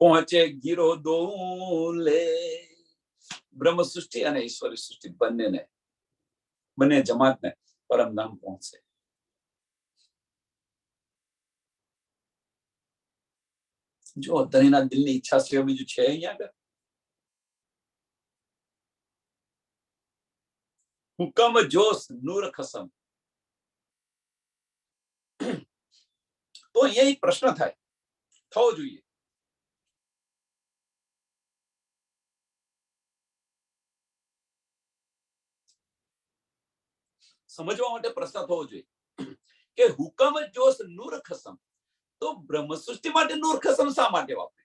પહોંચે ગીરો દોલે બ્રહ્મ સૃષ્ટિ અને ઈશ્વરી સૃષ્ટિ બંને જમાતને પરમધામ પહોંચશે જો ધનીના દિલની ઈચ્છા સિવાય બીજું છે અહીંયા આગળ હુકમ જોશ નૂર ખસમ તો અહીંયા એક પ્રશ્ન થાય થવો જોઈએ સમજવા માટે પ્રશ્ન થવો જોઈએ કે હુકમ જોશ નૂર ખસમ તો બ્રહ્મ સૃષ્ટિ માટે નૂર ખસમ શા માટે વાપરે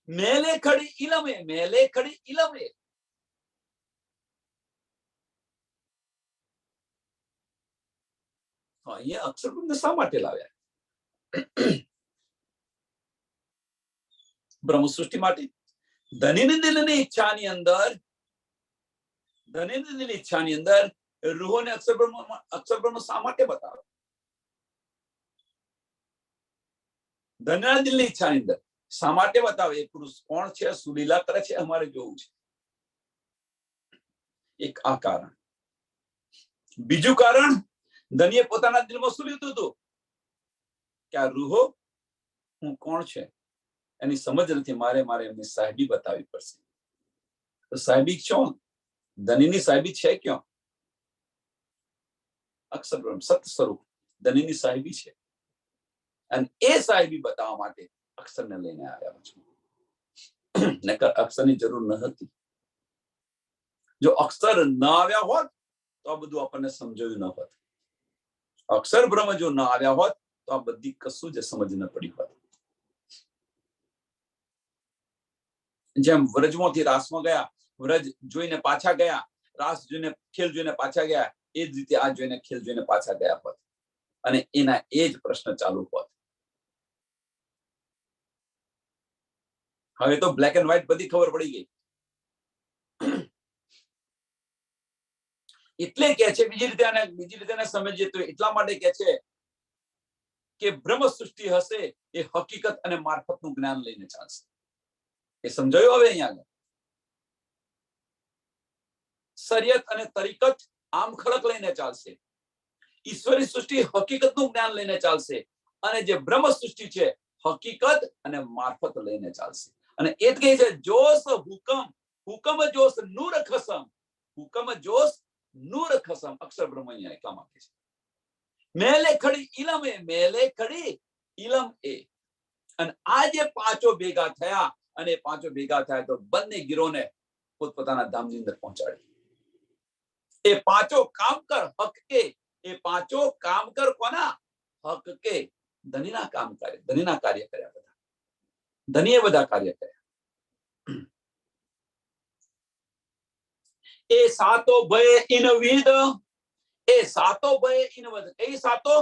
મેલે ખડી ઇલમે અહીંયા અક્ષરબ્રહ્મને શા માટે લાવ્યા બ્રહ્મ સૃષ્ટિ માટે ધનીની દિલની ઈચ્છાની અંદર રૂહોને અક્ષરબ્રહ્મ શા માટે બતાવે ધનના દિલની ઈચ્છાની અંદર શા માટે બતાવે એ પુરુષ કોણ છે શું લીલા કરે છે અમારે જોવું છે એક આ કારણ બીજું કારણ ધનીએ પોતાના દિલમાં શું લીધું હતું કે આ રૂહો હું કોણ છે એની સમજ નથી મારે એમની સાહેબી બતાવવી પડશે તો સાહેબી ક્યાં ધનીની સાહેબી છે ક્યાં અક્ષરબ્રહ્મ સત સ્વરૂપ ધનીની સાહેબી છે અને એ સાહેબી બતાવવા માટે અક્ષરને લઈને આવ્યા છું નકર અક્ષરની જરૂર ન હતી જો અક્ષર ન આવ્યા હોત તો આ બધું આપણને સમજાયું ન હોત અક્ષર બ્રહ્મ જો ન આવ્યા હોત તો આ બધી કશું જ સમજ ન પડી હોત જેમ વ્રજમાંથી રાસમાં ગયા વ્રજ જોઈને પાછા ગયા, રાસ જોઈને ખેલ જોઈને પાછા ગયા, એ જ રીતે આ જોઈને ખેલ જોઈને પાછા ગયા પદ, અને એના એ જ પ્રશ્ન ચાલુ પદ. હવે તો બ્લેક એન્ડ વ્હાઈટ બધી ખબર પડી ગઈ. એટલે કે છે બીજી રીતે સમજીએ તો એટલા માટે કે છે કે બ્રહ્મ સૃષ્ટિ હશે એ હકીકત અને મારફતનું જ્ઞાન લઈને ચાલશે. એ સમજાયું હવે અહીંયા આગળ? શરિયત અને તરીકત આમ ખડક લઈને ચાલશે, ઈશ્વરી સૃષ્ટિ હકીકતનું જ્ઞાન લઈને ચાલશે, અને જે બ્રહ્મ સૃષ્ટિ છે હકીકત અને મારફત લઈને ચાલશે. અને એ જ કહે છે જોશ હુકમ જોશ નૂર ખસમ, હુકમ જોશ નૂર ખસમ, અક્ષર બ્રહ્મ અહીંયા એટલા માટે છે. મેલે ખડી ઇલમ એ, મેલે ખડી ઇલમ એ. અને આ જે પાંચો ભેગા થયા, અને પાંચો ભેગા થયા તો બંને ગીરોને પોતપોતાના ધામની અંદર પહોંચાડી. એ પાંચો કામ કર હક કે, એ પાંચો કામ કર કોના? હક કે. ધનીના કામ કાર્ય, ધનીના કાર્ય કર્યા બધા, ધનીએ બધા કાર્ય કર્યા. એ સાતો ભય ઇન વિદ, એ સાતો ભય ઇન વદ. એ સાતો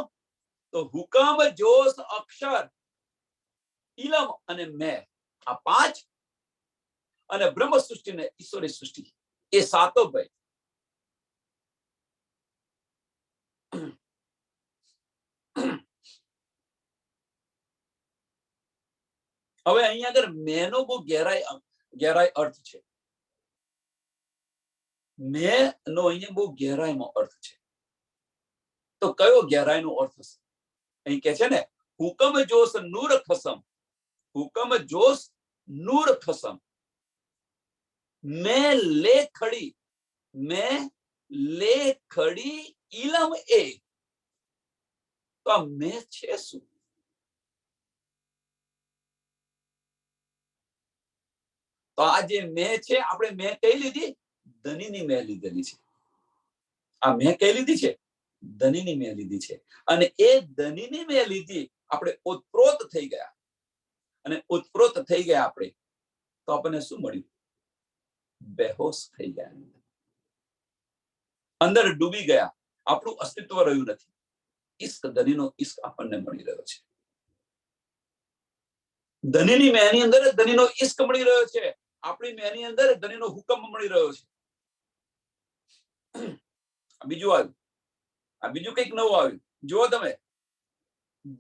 તો હુકમ જોશ અક્ષર ઇલમ અને મેં, આ પાંચ, અને બ્રહ્મ સૃષ્ટિ ને ઈશ્વરી સૃષ્ટિ, એ સાતો ભય. હવે અહીંયા આગળ મેનો બહુ ગહેરાઈ અર્થ છે. મેં નો અહીંયા બહુ ગહેરાઈમાં અર્થ છે. તો કયો ગહેરાઈનો અર્થ હશે? અહીં કે છે ને હુકમ જોશ નૂર ખસમ, હુકમ જોશ નૂર ખસમ, મેં લે ખડી ઇલમ એ. તો આ મેં છે શું? તો આ જે મેં છે, આપણે મેં કઈ લીધી? ધનીની મેં લીધેલી છે. આ મેં કઈ લીધી છે? ધનીની મેં લીધી છે. અને એ ધનીની મેં લીધી, આપણે ઉત્પ્રોત થઈ ગયા. અને ઉત્પ્રોત થઈ ગયા આપણે, તો આપણને શું મળ્યું? બેહોશ થઈ ગયા, અંદર ડૂબી ગયા, આપણું અસ્તિત્વ રહ્યું નથી. ઈશ્ક, ધનીનો ઈશ્ક આપણને મળી રહ્યો છે. ધનીની મેની અંદર ધનીનો ઈશ્ક મળી રહ્યો છે, આપણી મેની અંદર ધનીનો હુકમ મળી રહ્યો છે. બીજું આવ્યું, આ બીજું કંઈક નવું આવ્યું. જુઓ તમે,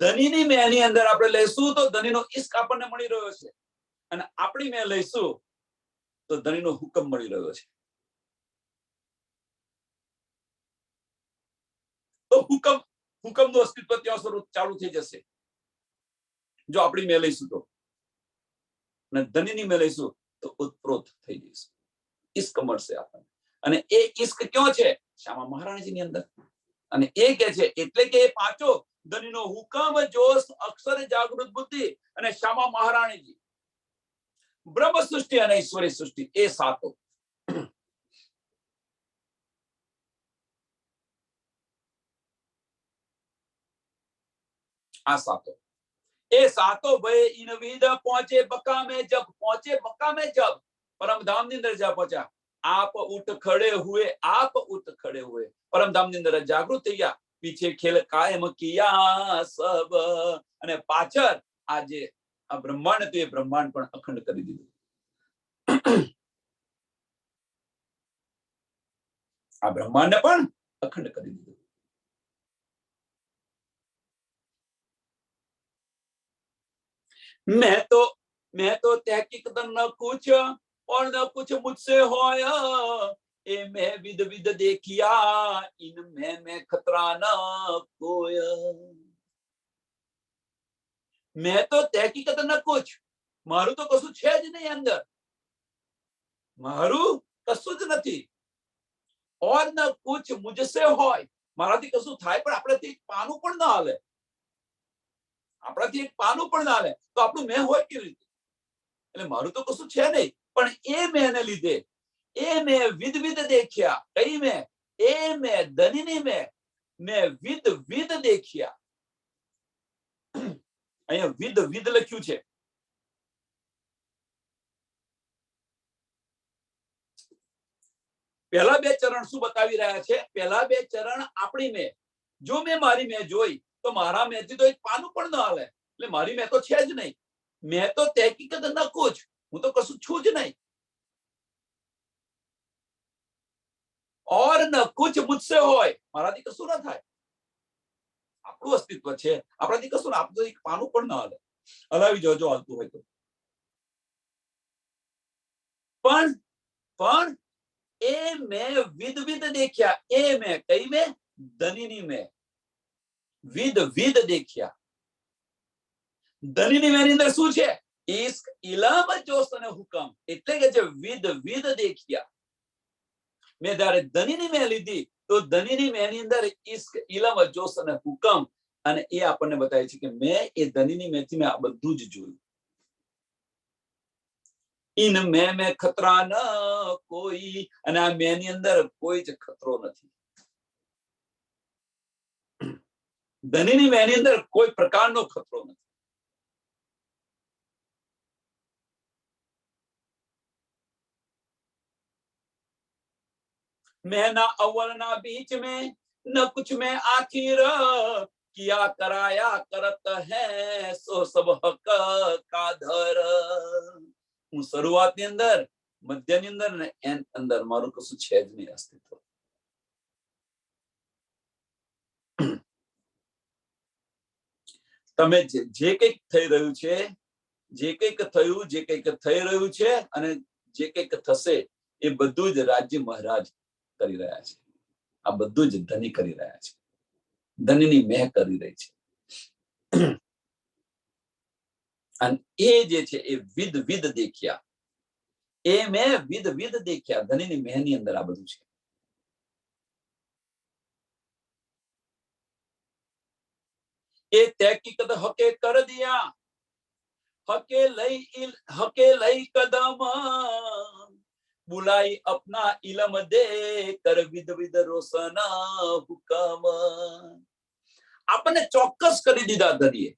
ધનીની મેની અંદર આપણે લઈશું તો ધનીનો ઈશ્ક આપણને મળી રહ્યો છે, અને આપણી મેં લઈશું તો ધનીનો હુકમ મળી રહ્યો છે. તો હુકમનું અસ્તિત્વ ત્યાં સ્વરૂપ ચાલુ થઈ જશે જો આપણી મેં લઈશું તો, અને ધનીની મેં લઈશું તો ઉત્પ્રોત થઈ જઈશું. ઈશ્ક મળશે આપણને, અને એ ઈશ્ક ક્યાં છે? શ્યામા મહારાણીજીની અંદર. અને એ કે છે એટલે કે એ પાંચો ધનીનો હુકમ જોશ અક્ષર જાગૃત બુદ્ધિ અને શ્યામા મહારાણીજી, બ્રહ્મ સૃષ્ટિ અને ઈશ્વરી સૃષ્ટિ, એ સાતો. આ સાતો, એ સાતો ભય ઇન વિદ પહોંચે બકા में जब, पहुंचे बका में जब, परम धाम ની અંદર જ્યાં પહોંચ્યા, आप उठ खड़े हुए, आप उठ खड़े हुए, परम धाम ની અંદર જાગૃત થઈ ગયા. પીછે ખેલ કાયમ કિયા સબ, અને પાછળ આજે આ બ્રહ્માંડ હતું, એ બ્રહ્માંડ પણ અખંડ કરી દીધું. આ બ્રહ્માંડ પણ અખંડ કરી દીધું. मैं तो तहकीक न कुछ और न कुछ मुझसे होया, ए मैं विद विद देखिया इन मैं खतरा न कोया. मैं तो तहकीकत न कुछ, મારું તો કશું છે જ નહીં અંદર, મારું કશું જ નથી. और न कुछ मुझसे હોય, મારાથી કશું થાય પણ આપણાથી પાનું પણ ના હાલે, આપણાથી એક પાનું પણ ના હાલે, તો આપણું મેં હોય કેવી રીતે? એટલે મારું તો કશું છે નહીં, પણ એ મેંને લીધે એ મેં વિદ વિદ દેખ્યા. કઈ મેં? એ મેં ધનીની મેં વિદ વિદ દેખ્યા. અહીંયા વિદ વિદ લખ્યું છે. પહેલા બે ચરણ શું બતાવી રહ્યા છે? પહેલા બે ચરણ આપણી મેં. જો મેં મારી મેં જોઈ તો મારા મેંથી તો એક પાનું પણ ન હાલે. એટલે મારી મેં તો છે જ નહીં. મેં તો તહેકીકત નખું જ, હું તો કશું છું જ નહીં. ઓર ન કુછ મુझसे હોય, મારાથી કશું ના થાય. આપણું અસ્તિત્વ છે, આપણાથી કશું ના, આપણું એક પાનું પણ ના હાલે. હલાવી જોજો હાલતું હોય તો. પણ એ મેં વિધ વિધ દેખ્યા. એ મેં કઈ મેં? ધનીની મેં વિધ વિધ દેખ્યા. ધનીની મેં ની અંદર શું છે? ઇશ્ક ઇલમ જોશ અને હુકમ. એટલે કે છે વિધ વિધ દેખ્યા. મેં જયારે ધનીની મેં લીધી તો ધનીની મેં ની અંદર ઇશ્ક ઇલમ જોશ અને હુકમ, અને એ આપણને બતાવે છે કે મેં એ ધનીની મેં થી મેં આ બધું જ જોયું. ઇન મેં ખતરા ન કોઈ, અને આ મેં ની અંદર કોઈ જ ખતરો નથી. ધનીની મેં ની અંદર કોઈ પ્રકારનો ખતરો નથી. मैं ना अव्वल ना बीच में न कुछ में आखिर, किया कराया करत है સો સબ હક કા ધર. હું શરૂઆતની અંદર, મધ્યની અંદર ને એન્ડ અંદર મારું કશું છે જ નહીં અસ્તિત્વ. તમે જે કંઈક થઈ રહ્યું છે, જે કંઈક થયું, જે કંઈક થઈ રહ્યું છે અને જે કંઈક થશે, એ બધું જ રાજ્ય મહારાજ કરી રહ્યા છે. આ બધું જ ધની કરી રહ્યા છે. ધનીની મેં કરી રહી છે. અને એ જે છે એ વિધ વિધ દેખ્યા. એ મેં વિધ વિધ દેખ્યા. ધનીની મેં ની અંદર આ બધું છે. એ તહેકીકત હકે કર દિયા, હકે લઈ કદમ, बुलाई अपना इलम दे कर विध विध रोशन हुकम. આપણને ચોક્કસ કરી દીધા ધરીએ.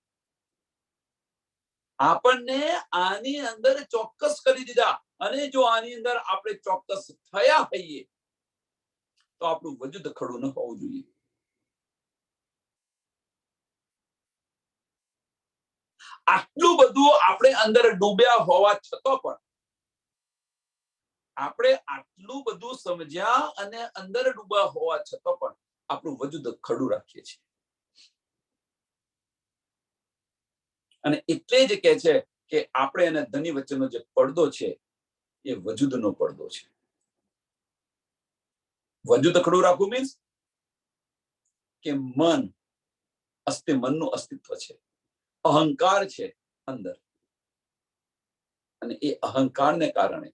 આપણને આની અંદર ચોક્કસ કરી દીધા. અને જો આની અંદર આપણે ચોક્કસ થયા હોઈએ તો આપણું વજૂદ ખડું ન હોવું જોઈએ. આટલું બધું આપણે અંદર ડૂબ્યા હોવા છતાં પણ, આપણે આટલું બધું સમજ્યા અને અંદર ડૂબ્યા હોવા છતાં પણ આપણું વજૂદ ખડું રાખીએ છીએ. અને એટલે જ કહે છે કે આપણે અને ધની વચ્ચેનો જે પડદો છે એ વજૂદનો પડદો છે. વજૂદ ખડું રાખવું મીન્સ કે મનનું અસ્તિત્વ છે, અહંકાર છે અંદર, અને એ અહંકારને કારણે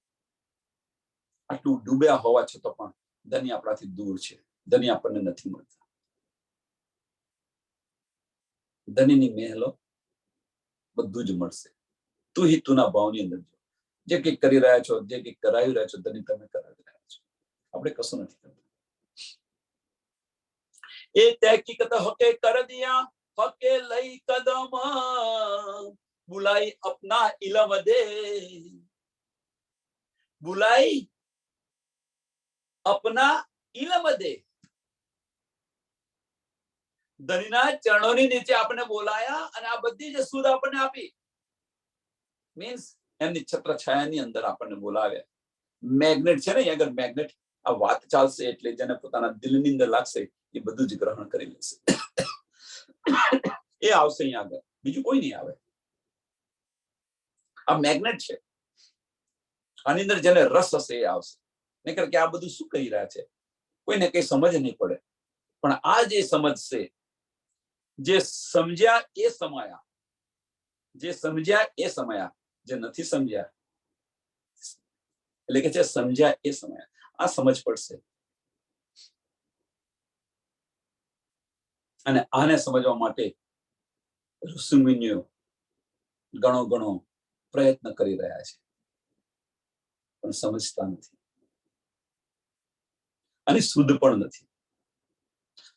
આટલું ડૂબ્યા હોવા છતાં પણ ધની આપણાથી દૂર છે. ધની આપણને નથી મળતા. ધનીની મહેલો બધું જ મળશે. તું હિ તુના ભાવની અંદર જો જે કંઈક કરી રહ્યા છો, જે કંઈક કરાવી રહ્યા છો, ધની તમે કરાવી રહ્યા છો. આપણે કશું નથી કરતા. એ તહેકીકત હકે કર દિયા, હકે લઈ કદમ, બુલાઈ અપના ઇલમ દે, બુલાઈ અપના ઇલમ દે. ધનીના ચરણોની નીચે આપણે બોલાયા અને આ બધી જ સુધ આપણને આપી. મીન્સ એમની છત્ર છાયાની અંદર આપણને બોલાવ્યા. મેગ્નેટ છે ને, અગર મેગ્નેટ આ વાત ચાલશે એટલે જેને પોતાના દિલની અંદર લાગશે એ બધું જ ગ્રહણ કરી લેશે. એ આવશે અહીંયા આગળ, બીજું કોઈ નહીં આવે. આ મેગ્નેટ છે. આની અંદર જેને રસ હશે એ આવશે. નહીતર કે આ બધું શું કહી રહ્યા છે કોઈને કઈ સમજ નહીં પડે. પણ આ જે સમજશે, જે સમજ્યા એ સમાયા, જે સમજ્યા એ સમાયા, જે નથી સમજ્યા એટલે કે જે સમજ્યા એ સમાયા, આ સમજ પડશે. અને આને સમજવા માટે ઋષિમુનિઓ ઘણો પ્રયત્ન કરી રહ્યા છે, પણ સમજતા નથી અને શુદ્ધ પણ નથી.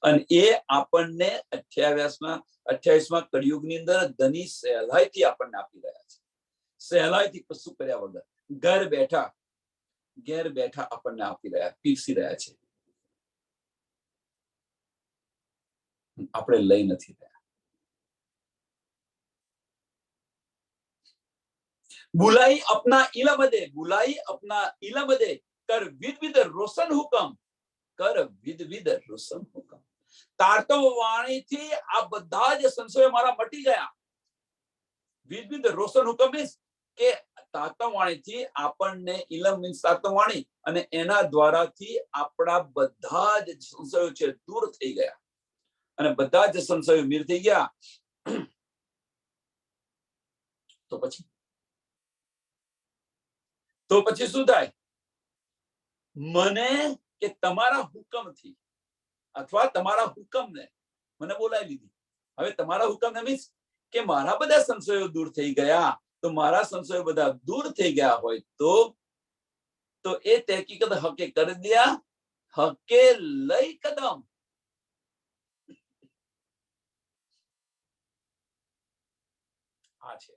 અને એ આપણને 28મા કળિયુગની અંદર ધની સહેલાઈથી આપણને આપી રહ્યા છે. સહેલાઈથી કશું કર્યા વગર ઘર બેઠા ઘેર બેઠા આપણને આપી રહ્યા, પીરસી રહ્યા છે, આપણે લઈ નથી રહ્યા. बुलाई अपना इलम दे, बुलाई अपना इलम दे, कर विद विद रोशन हुकम, कर विद विद रोशन हुकम. તારતમ વાણીથી આ બધા જ સંશયો મારા મટી ગયા. વિદ વિદ રોશન હુકમ મીન્સ કે તારતમ વાણીથી આપણને ઇલમ મીન્સ તારતમ વાણી, અને એના દ્વારાથી આપણા બધા જ સંશયો છે દૂર થઈ ગયા, અને બધા જ સંશયો મીર થઈ ગયા. તો પછી શું થાય? મને કે તમારા હુકમથી અથવા તમારા હુકમને મને બોલાવી લીધી. હવે તમારા હુકમને મીન્સ કે મારા બધા સંશયો દૂર થઈ ગયા. તો મારા સંશયો બધા દૂર થઈ ગયા હોય તો એ તહકીકત હકે કરી દિયા, હકે લઈ કદમ. આ છે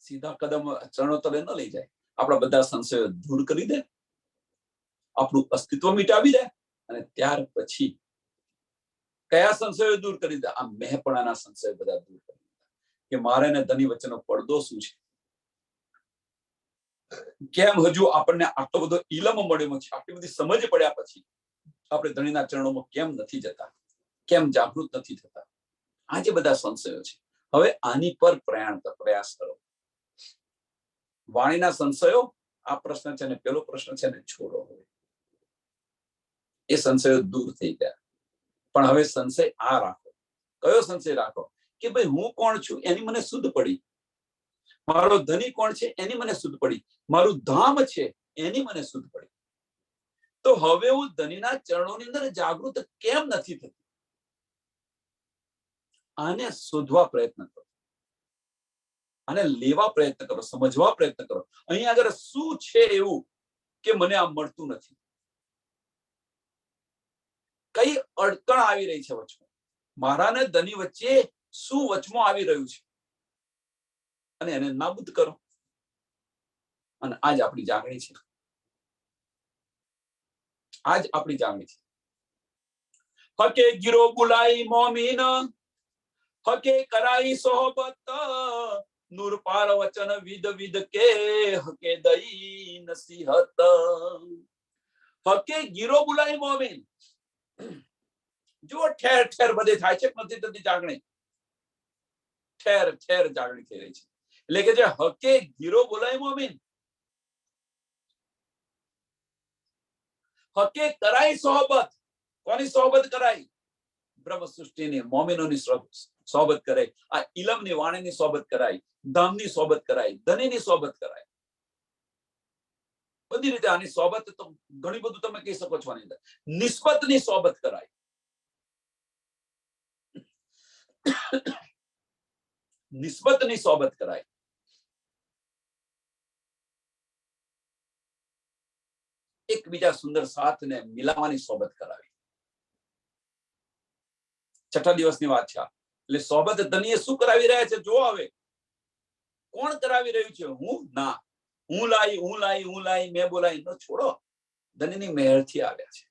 સીધા કદમ ચરણો તળે ન લઈ જાય, આપણા બધા સંશયો દૂર કરી દે, આપણું અસ્તિત્વ મિટાવી દે, અને ત્યાર પછી કયા સંશયો દૂર કરી દે? આ મેહપણાના સંશયો બધા દૂર કરી દે કે મારે ને ધની વચ્ચેનો પડદો શું છે, કેમ હજુ આપણને આટલો બધો ઇલમ મળ્યો છે, આટલી બધી સમજ પડ્યા પછી આપણે ધણીના ચરણોમાં કેમ નથી જતા, કેમ જાગૃત નથી થતા? આ જે બધા સંશયો છે, હવે આની પર પ્રયાસ કરો. વાણીના સંશયો, આ પ્રશ્ન છે ને પેલો પ્રશ્ન છે ને છોડો. હવે એ સંશયો દૂર થઈ ગયા, પણ હવે સંશય આ રાખો. કયો સંશય રાખો? કે ભાઈ હું કોણ છું એની મને શુદ્ધ પડી, મારો ધની કોણ છે એની મને શુદ્ધ પડી, મારું ધામ છે એની મને શુદ્ધ પડી. તો હવે હું ધનીના ચરણોની અંદર જાગૃત કેમ નથી થતી? આને શોધવા પ્રયત્ન કરો, આને લેવા પ્રયત્ન કરો, સમજવા પ્રયત્ન કરો. અહીંયા આગળ શું છે એવું કે મને આ મળતું નથી? કઈ અડચણ આવી રહી છે વચમાં? મારા ને ધની વચ્ચે શું વચમાં આવી રહ્યું છે? અને એને નાબૂદ કરો. અને આજ આપણી જાગણી છે, આજ આપણી જાગણી છે. હકે ગીરો બુલાઈ મોમીન, હકે કરાઈ સોહબત, નૂર પાર વચન વિદ વિદ કે, હકે દઈ નસીહત. હકે ગીરો બુલાઈ મોમીન, જો ઠેર ઠેર બધે થાય છે, નથી થતી જાગણી? ઠેર ઠેર જાગણી થઈ રહી છે. એટલે કે જે હકે ગીરો બોલાય મોમીન, હકે કરાઈ સોહબત. કોની સોહબત કરાઈ? બ્રહ્મ સૃષ્ટિની, મોમીનોની સોહબત કરાઈ, આ ઇલમની વાણીની સોહબત કરાઈ, ધામની સોહબત કરાઈ, ધનીની સોહબત કરાઈ. બધી રીતે આની સોહબત તો ઘણી બધું તમે કહી શકો છો. આની અંદર નિસ્બતની સોહબત કરાઈ, નિસ્બતની સોહબત કરાઈ. એકબીજા સુંદર સાથને મિલાવવાની સોહબત કરાવી. છઠ્ઠા દિવસની વાત છે. એટલે સોહબત ધનીએ શું કરાવી રહ્યા છે? જો હવે કોણ કરાવી રહ્યું છે? હું ના, હું લાઈ, મેં બોલાઈ ન છોડો. ધનીની મહેરથી આવ્યા છે.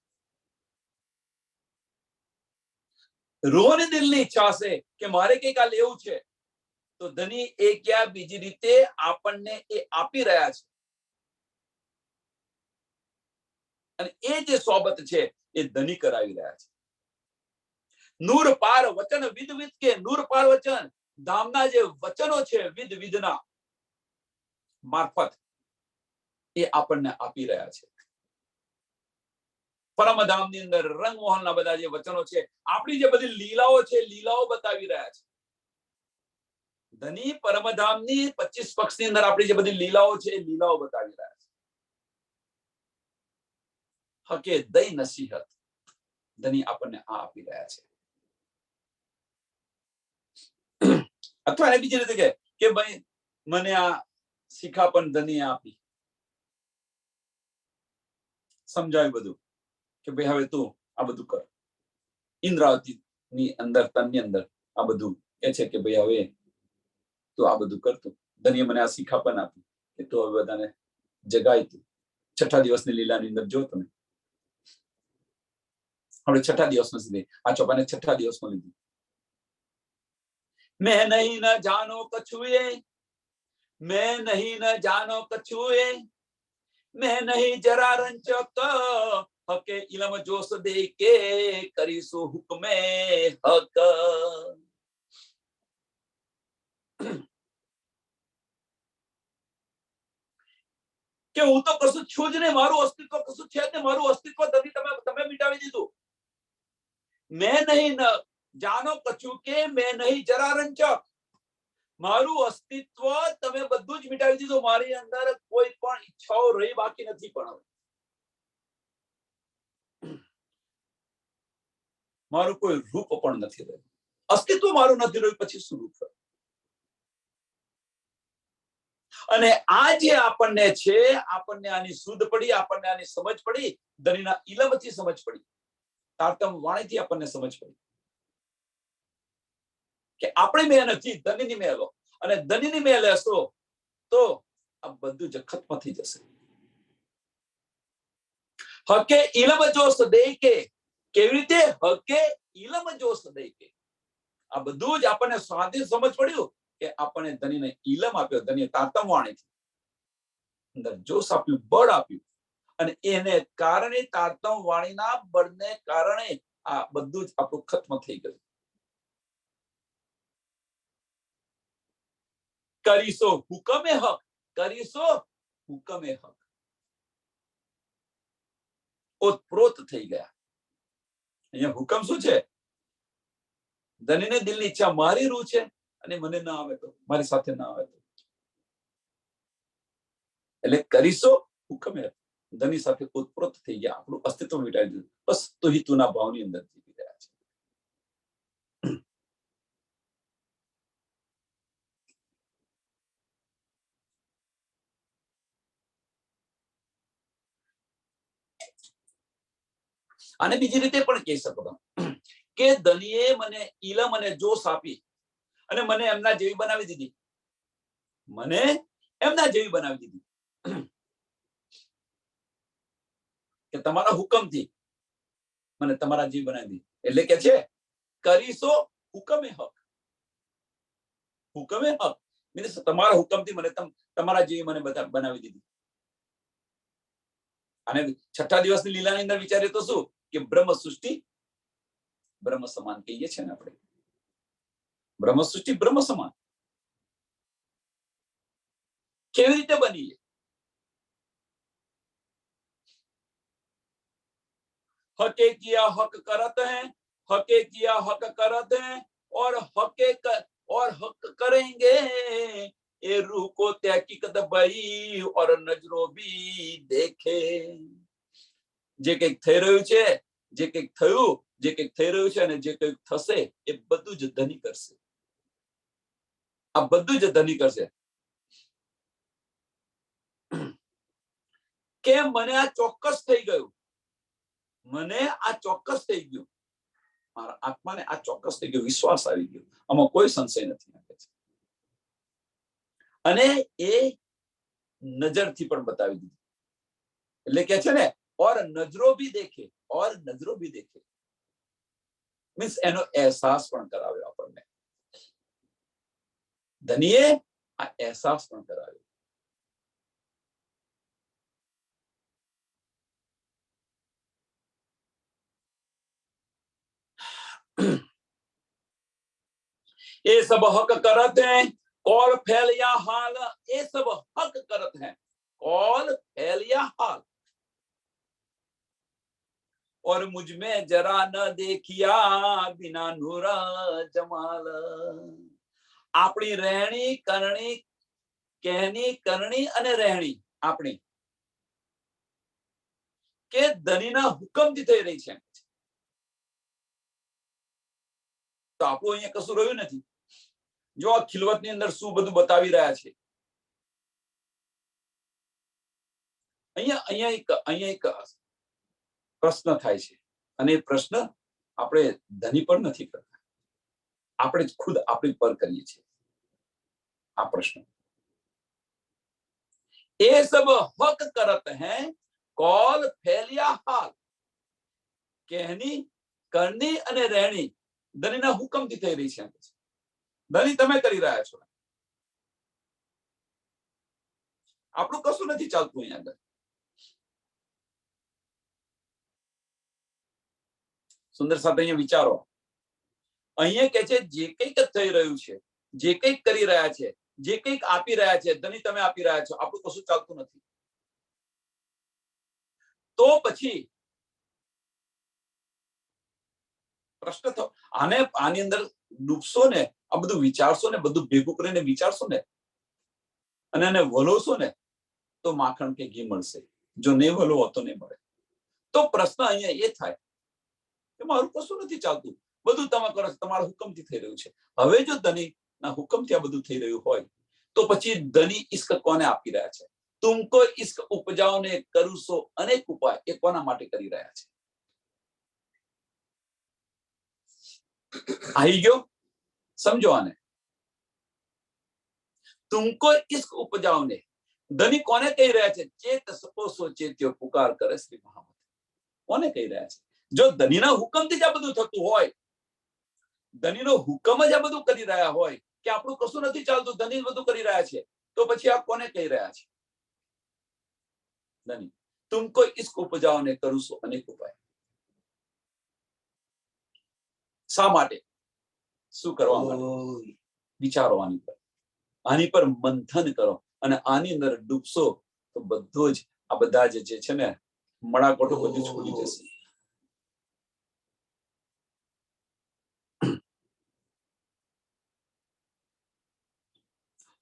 રોહની દિલની ઈચ્છા છે કે મારે કઈક આ લેવું છે, તો ધની એક યા બીજી રીતે આપણને એ આપી રહ્યા છે. અને એ જે સોબત છે એ ધની કરાવી રહ્યા છે. નૂર પાર વચન વિદ વિદ કે, નૂર પાર વચન ધામના જે વચનો છે વિદ વિદના મારફત એ આપણને આપી રહ્યા છે. પરમધામની અંદર રંગમોહનના બધા જે વચનો છે, આપણી જે બધી લીલાઓ છે, લીલાઓ બતાવી રહ્યા છે. ધની પરમધામની 25 પક્ષની અંદર આપણી જે બધી લીલાઓ છે, એ લીલાઓ બતાવી રહ્યા છે. હકે દઈ નસીહત, ધની આપણને આ આપી રહ્યા છે. અથવા એને બીજી રીતે કે ભાઈ મને આ શિખાપણ ધનીએ આપી, સમજાવ્યું બધું કે ભાઈ હવે તું આ બધું કર. ઇન્દ્રાવતી ની અંદર, તનની અંદર આ બધું કે છે કે ભાઈ હવે તું આ બધું કરતું. ધનીએ મને આ શિખાપણ આપી કે તું હવે બધાને જગાય તું, છઠ્ઠા દિવસની લીલાની અંદર જો તમે આપણે છઠ્ઠા દિવસમાં સુધી આ ચોપાને છઠ્ઠા દિવસમાં લીધી. मैं नहीं न जानो कछुए, मैं नहीं न जानो कछुए, मैं नहीं जरा रंचक, हके इलम जोश दे के करीसो हुक्मे हक. કે હું તો કશું છું જ નહીં, મારું અસ્તિત્વ કશું છે જ નહીં, મારું અસ્તિત્વ તમે મિટાવી દીધું. मैं नहीं न जानो कछु के, मैं नहीं जरा रंचक, મારું અસ્તિત્વ તમે બધું જ મિટાવી દીધું. મારી અંદર કોઈ પણ ઈચ્છાઓ રહી બાકી નથી. પણ મારું કોઈ રૂપ પણ નથી રહ્યું. અસ્તિત્વ મારું નથી રહ્યું, પછી શું રૂપ? અને આ જે આપણને છે, આપણને આની શુદ્ધ પડી, આપણને આની સમજ પડી, ધનીના ઇલમથી સમજ પડી, તારતમ વાણીથી આપણને સમજ પડી કે આપણી મેં નથી, ધનીની મેં લો, અને ધનીની મેં લેશો તો આ બધું જ ખત્મ થઈ જશે. હકે ઇલમ જોશ દે કે, કેવી રીતે? હકે ઇલમ જોશ દે કે, આ બધું જ આપણને સ્વાધીન સમજ પડ્યું કે આપણને ધનીને ઇલમ આપ્યો, ધનીએ તારતમ વાણીથી અંદર જોશ આપ્યું, બળ આપ્યું, અને એને કારણે તારતમ વાણીના બળને કારણે આ બધું જ આપણું ખત્મ થઈ ગયું. કરીશો હુકમે હક, કરીશો હુકમે હક, ઓતપ્રોત થઈ ગયા. અહીંયા હુકમ શું છે? ધનીને દિલની ઈચ્છા, મારી રૂહ છે અને મને ના આવે તો, મારી સાથે ના આવે તો, એટલે કરીશો હુકમે હક, ધની સાથે ઓતપ્રોત થઈ ગયા, આપણું અસ્તિત્વ મિટાવી દીધું. બસ તો હિતુના ભાવની અંદર જીવી રહ્યા છે. અને બીજી રીતે પણ કહી શકો તમે કે ધનીએ મને ઇલમ અને જોશ આપી અને મને એમના જેવી બનાવી દીધી, મને એમના જેવી બનાવી દીધી, કે તમારા હુકમથી મને તમારા જેવી બનાવી દીધી. એટલે કે છે કરીશો હુકમે હક. હુકમે હક મીન્સ તમારા હુકમથી મને તમારા જેવી મને બનાવી દીધી. અને છઠ્ઠા દિવસની લીલાની અંદર વિચારીએ તો શું કે બ્રહ્મ સૃષ્ટિ બ્રહ્મ સમાન કહીએ છીએ ને આપણે, બ્રહ્મ સૃષ્ટિ બ્રહ્મ સમાન કેવી રીતે બની? हके किया हक करत है, हके किया हक करत है, और हक करेंगे, ये रूह को तहकीकत बई और नजरो भी देखे. જે કંઈક થઈ રહ્યું છે, જે કંઈક થયું, જે કંઈક થઈ રહ્યું છે અને જે કંઈક થશે, એ બધું જ ધની કરશે. આ બધું જ ધની કરશે. કે મને આ ચોક્કસ થઈ ગયું, મને આ ચોક્કસ થઈ ગયું, મારા આત્માને આ ચોક્કસ થઈ ગયો, વિશ્વાસ આવી ગયો, આમાં કોઈ સંશય નથી. અને એ નજરથી પણ બતાવી દીધું. એટલે કે છે ને ઓર નજરો ભી દેખે, ઓર નજરો ભી દેખે મીન્સ એનો અહેસાસ પણ કરાવ્યો આપણને. ધનીએ આ અહેસાસ પણ કરાવ્યો. ये सब हक करत हैं, कौल फैल या हाल, ये सब हक करत हैं, कौल फैल या हाल, और मुझ में जरा न देखिया बिना नूर जमाल. આપણી રહેણી કરણી, કહેની કરણી અને રહેણી આપણી કે ધનીના હુકમથી થઈ રહી છે. તો આપણું અહીંયા કશું રહ્યું નથી. જો આ ખિલવતની અંદર શું બધું બતાવી રહ્યા છે. અહીંયા એક પ્રશ્ન થાય છે, અને એ પ્રશ્ન આપણે ધની પર નથી કરતા, આપણે જ ખુદ આપણી પર કરીએ છીએ આ પ્રશ્ન. એ સબ હક કરત હૈ, કોલ ફેલિયા હાલ કહેની કરની અને રહેણી ધણીના હુકમથી થઈ રહી છે. ધણી તમે કરી રહ્યા છો, આપણું કશું નથી ચાલતું. અહીંયા આગળ સુંદર સાથે અહીંયા વિચારો. અહીંયા કે છે જે કંઈક થઈ રહ્યું છે, જે કંઈક કરી રહ્યા છે, જે કંઈક આપી રહ્યા છે, ધણી તમે આપી રહ્યા છો, આપણું કશું ચાલતું નથી. તો પછી પ્રશ્ન થયો, આની અંદર ડૂબશો ને, આ બધું વિચારશો ને, બધું ભેગું કરીને વિચારશો ને અને એને વલોશો ને તો માખણ કે ઘી મળશે. જો નહીં વલોવો તો નહીં મળે. તો પ્રશ્ન અહીંયા એ થાય કે મારું કશું નથી ચાલતું, બધું તમે કરો છો, તમારા હુકમથી થઈ રહ્યું છે. હવે જો ધણીના હુકમથી આ બધું થઈ રહ્યું હોય તો પછી ધણી ઈશ્ક કોને આપી રહ્યા છે? તુમકો ઈશ્ક ઉપજાઓ ને કરું સો અનેક ઉપાય, એ કોના માટે કરી રહ્યા છે? આવી ગયો? સમજો આને. તુમકો ઈશ્ક ઉપજાઓ ને, ધણી કોને કહી રહ્યા છે? ચેત સકો સો ચેત્યો પુકાર કરે શ્રી મહામત. કોને કહી રહ્યા છે? જો ધણીના હુકમથી જ આ બધું થતું હોય, ધણીનો હુકમ જ આ બધું કરી રહ્યા હોય કે આપણું કશું નથી ચાલતું, ધણી બધું કરી રહ્યા છે, તો પછી આ કોને કહી રહ્યા છે? ધણી. તુમકો ઈશ્ક ઉપજાઓ ને કરું સો અનેક ઉપાય. શા માટે? શું કરવા માટે? વિચારો આની પર મંથન કરો અને આની અંદર ડૂબશો તો બધું જ આ બધા જે છે ને મડાકોટો બધું છોડી જશે.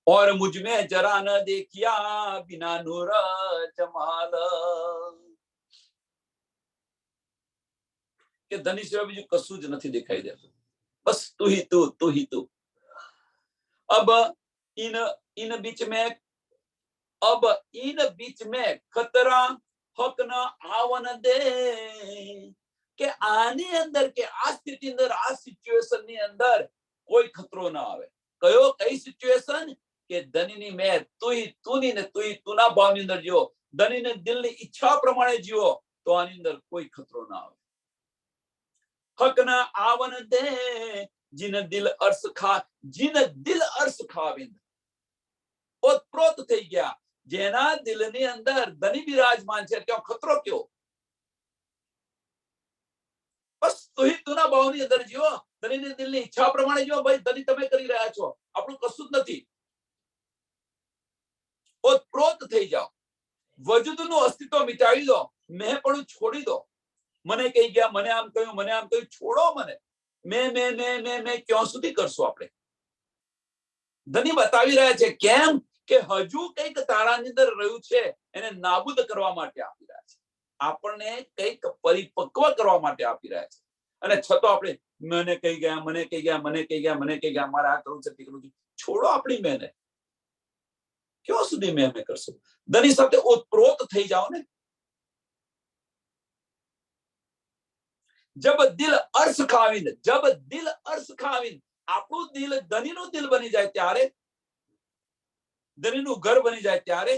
और मुझ में जरा न देखिया बिना नूर जमाल. કે ધણી સિવાય બીજું કશું જ નથી દેખાઈ દેતું, બસ તું ही तू, तू ही तू. अब इन बीच में खतरा हक न आवन दे. કે આની અંદર કે આ સ્થિતિ અંદર, આ સિચ્યુએશન ની અંદર કોઈ ખતરો ના આવે. કઈ સિચ્યુએશન? કે ધણીની મેં તુની ને તુના ભાવની અંદર જીવો, ધણીને દિલની ઈચ્છા પ્રમાણે જીવો તો આની અંદર કોઈ ખતરો ના આવે. હક ના આવન દે જીન દિલ અર્શ ખાવિંદ. ઓતપ્રોત થઈ ગયા જેના દિલની અંદર ધણી બિરાજમાન છે, ત્યાં ખતરો કયો? બસ તુના ભાવની અંદર જીવો, ધણીની દિલની ઈચ્છા પ્રમાણે જીવો. ભાઈ ધણી તમે કરી રહ્યા છો, આપણું કશું જ નથી. ઓતપ્રોત થઈ જાઓ, વજૂદનું અસ્તિત્વ મિટાવી દો, મેં છોડી દો. મને કહી ગયા, મને આમ કહ્યું, મને આમ કહ્યું, છોડો મને. મેં ક્યાં સુધી કરશું આપણે? ધણી બતાવી રહ્યા છે. કેમ? કે હજુ કંઈક તારાની અંદર રહ્યું છે, એને નાબૂદ કરવા માટે આપી રહ્યા છે, આપણને કંઈક પરિપક્વ કરવા માટે આપી રહ્યા છે. અને છતાં આપણે મને કહી ગયા, મને કહી ગયા, મને કહી ગયા, મને કહી ગયા, મારે આ કરવું છે, તે કરવું છે. છોડો આપણી મેને. ક્યાં સુધી મેં કરશું? ધણી સાથે ઓતપ્રોત થઈ જાઓ ને. જબ દિલ અર્શ ખાવિંદ, આપણું દિલ ધણીનું દિલ બની જાય ત્યારે, ધણીનું ઘર બની જાય ત્યારે,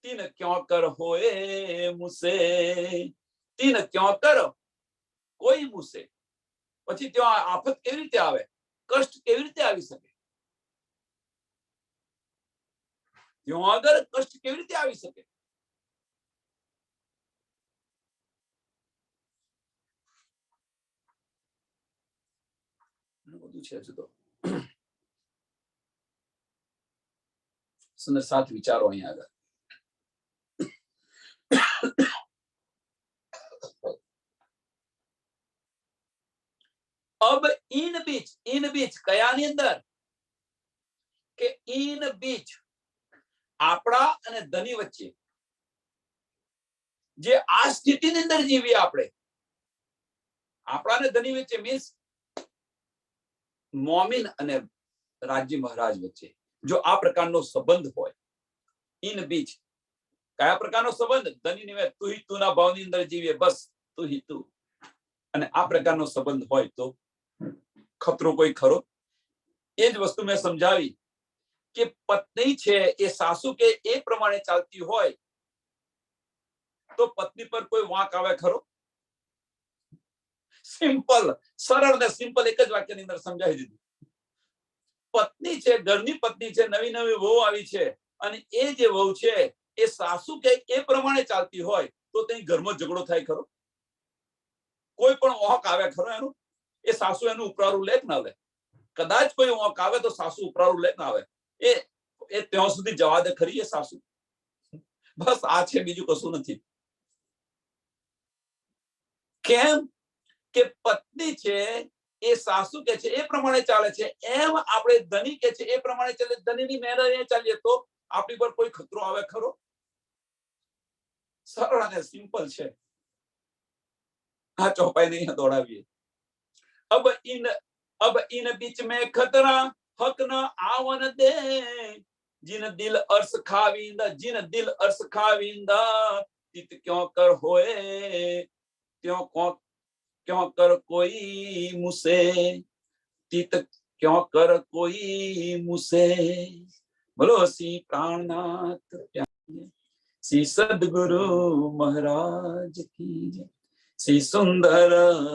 તીન ક્યાં કર હોએ મુસે, તીન ક્યાં કર કોઈ મુસે. પછી ત્યાં આફત કેવી રીતે આવે? કષ્ટ કેવી રીતે આવી શકે? ત્યાં આગળ કષ્ટ કેવી રીતે આવી શકે? બધું છે હજુ તો. સુંદર સાથ વિચારો અહીંયા આગળ. अब इन बीच કયાની અંદર? કે इन बीच આપણા અને ધણી વચ્ચે જે આ સ્થિતિની અંદર જીવીએ આપણે, આપણા અને ધણી વચ્ચે મીન્સ મોમિન અને રાજ્ય મહારાજ વચ્ચે જો આ પ્રકારનો સંબંધ હોય, इन बीच કયા પ્રકારનો સંબંધ? ધણીની મેં તું ही તુના ભાવની અંદર જીવીએ, બસ તું ही તું. અને આ પ્રકારનો સંબંધ હોય તો ખતરો કોઈ ખરો? એ જ વસ્તુ મેં સમજાવી કે પત્ની છે એ સાસુ કે એ પ્રમાણે ચાલતી હોય તો પત્ની પર કોઈ વાંક આવે ખરો? સિમ્પલ, સરળ ને સિમ્પલ એક જ વાક્યની અંદર સમજાવી દીધું. પત્ની છે, ઘરની પત્ની છે, નવી નવી વહુ આવી છે, અને એ જે વહુ છે એ સાસુ કે એ પ્રમાણે ચાલતી હોય તો ત્યાં ઘરમાં ઝઘડો થાય ખરો? કોઈ પણ વાંક આવે ખરો એનું? એ સાસુ એનું ઉપરાળું લે ના લે? કદાચ કોઈ વાંક આવે તો સાસુ ઉપરાળું લે ના આવે? એ ત્યાં સુધી જવા દે ખરી એ સાસુ? બસ આ છે, બીજું કશું નથી. કેમ કે પત્ની છે એ સાસુ કે છે એ પ્રમાણે ચાલે છે, એમ આપણે ધણી કે છે એ પ્રમાણે ચાલે, ધણીની મેળે ચાલીએ તો આપણી પર કોઈ ખતરો આવે ખરો? સરળ અને સિમ્પલ છે. આ ચોપાઈ નહીં દોડાવીએ. अब इन बीच में खतरा हक न आवन दे, जिन दिल अर्श खाविंदा, जिन दिल अर्श खाविंदा, तित क्यों कर होए क्यों कर कोई मुझसे, तित क्यों कर कोई मुझसे। बोलो श्री प्राणनाथ श्री सदगुरु महाराज की, श्री सुंदर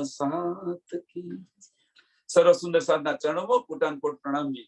साथ की। सर्व सुंदर साधना चरणों में कोटान कोट प्रणाम जी।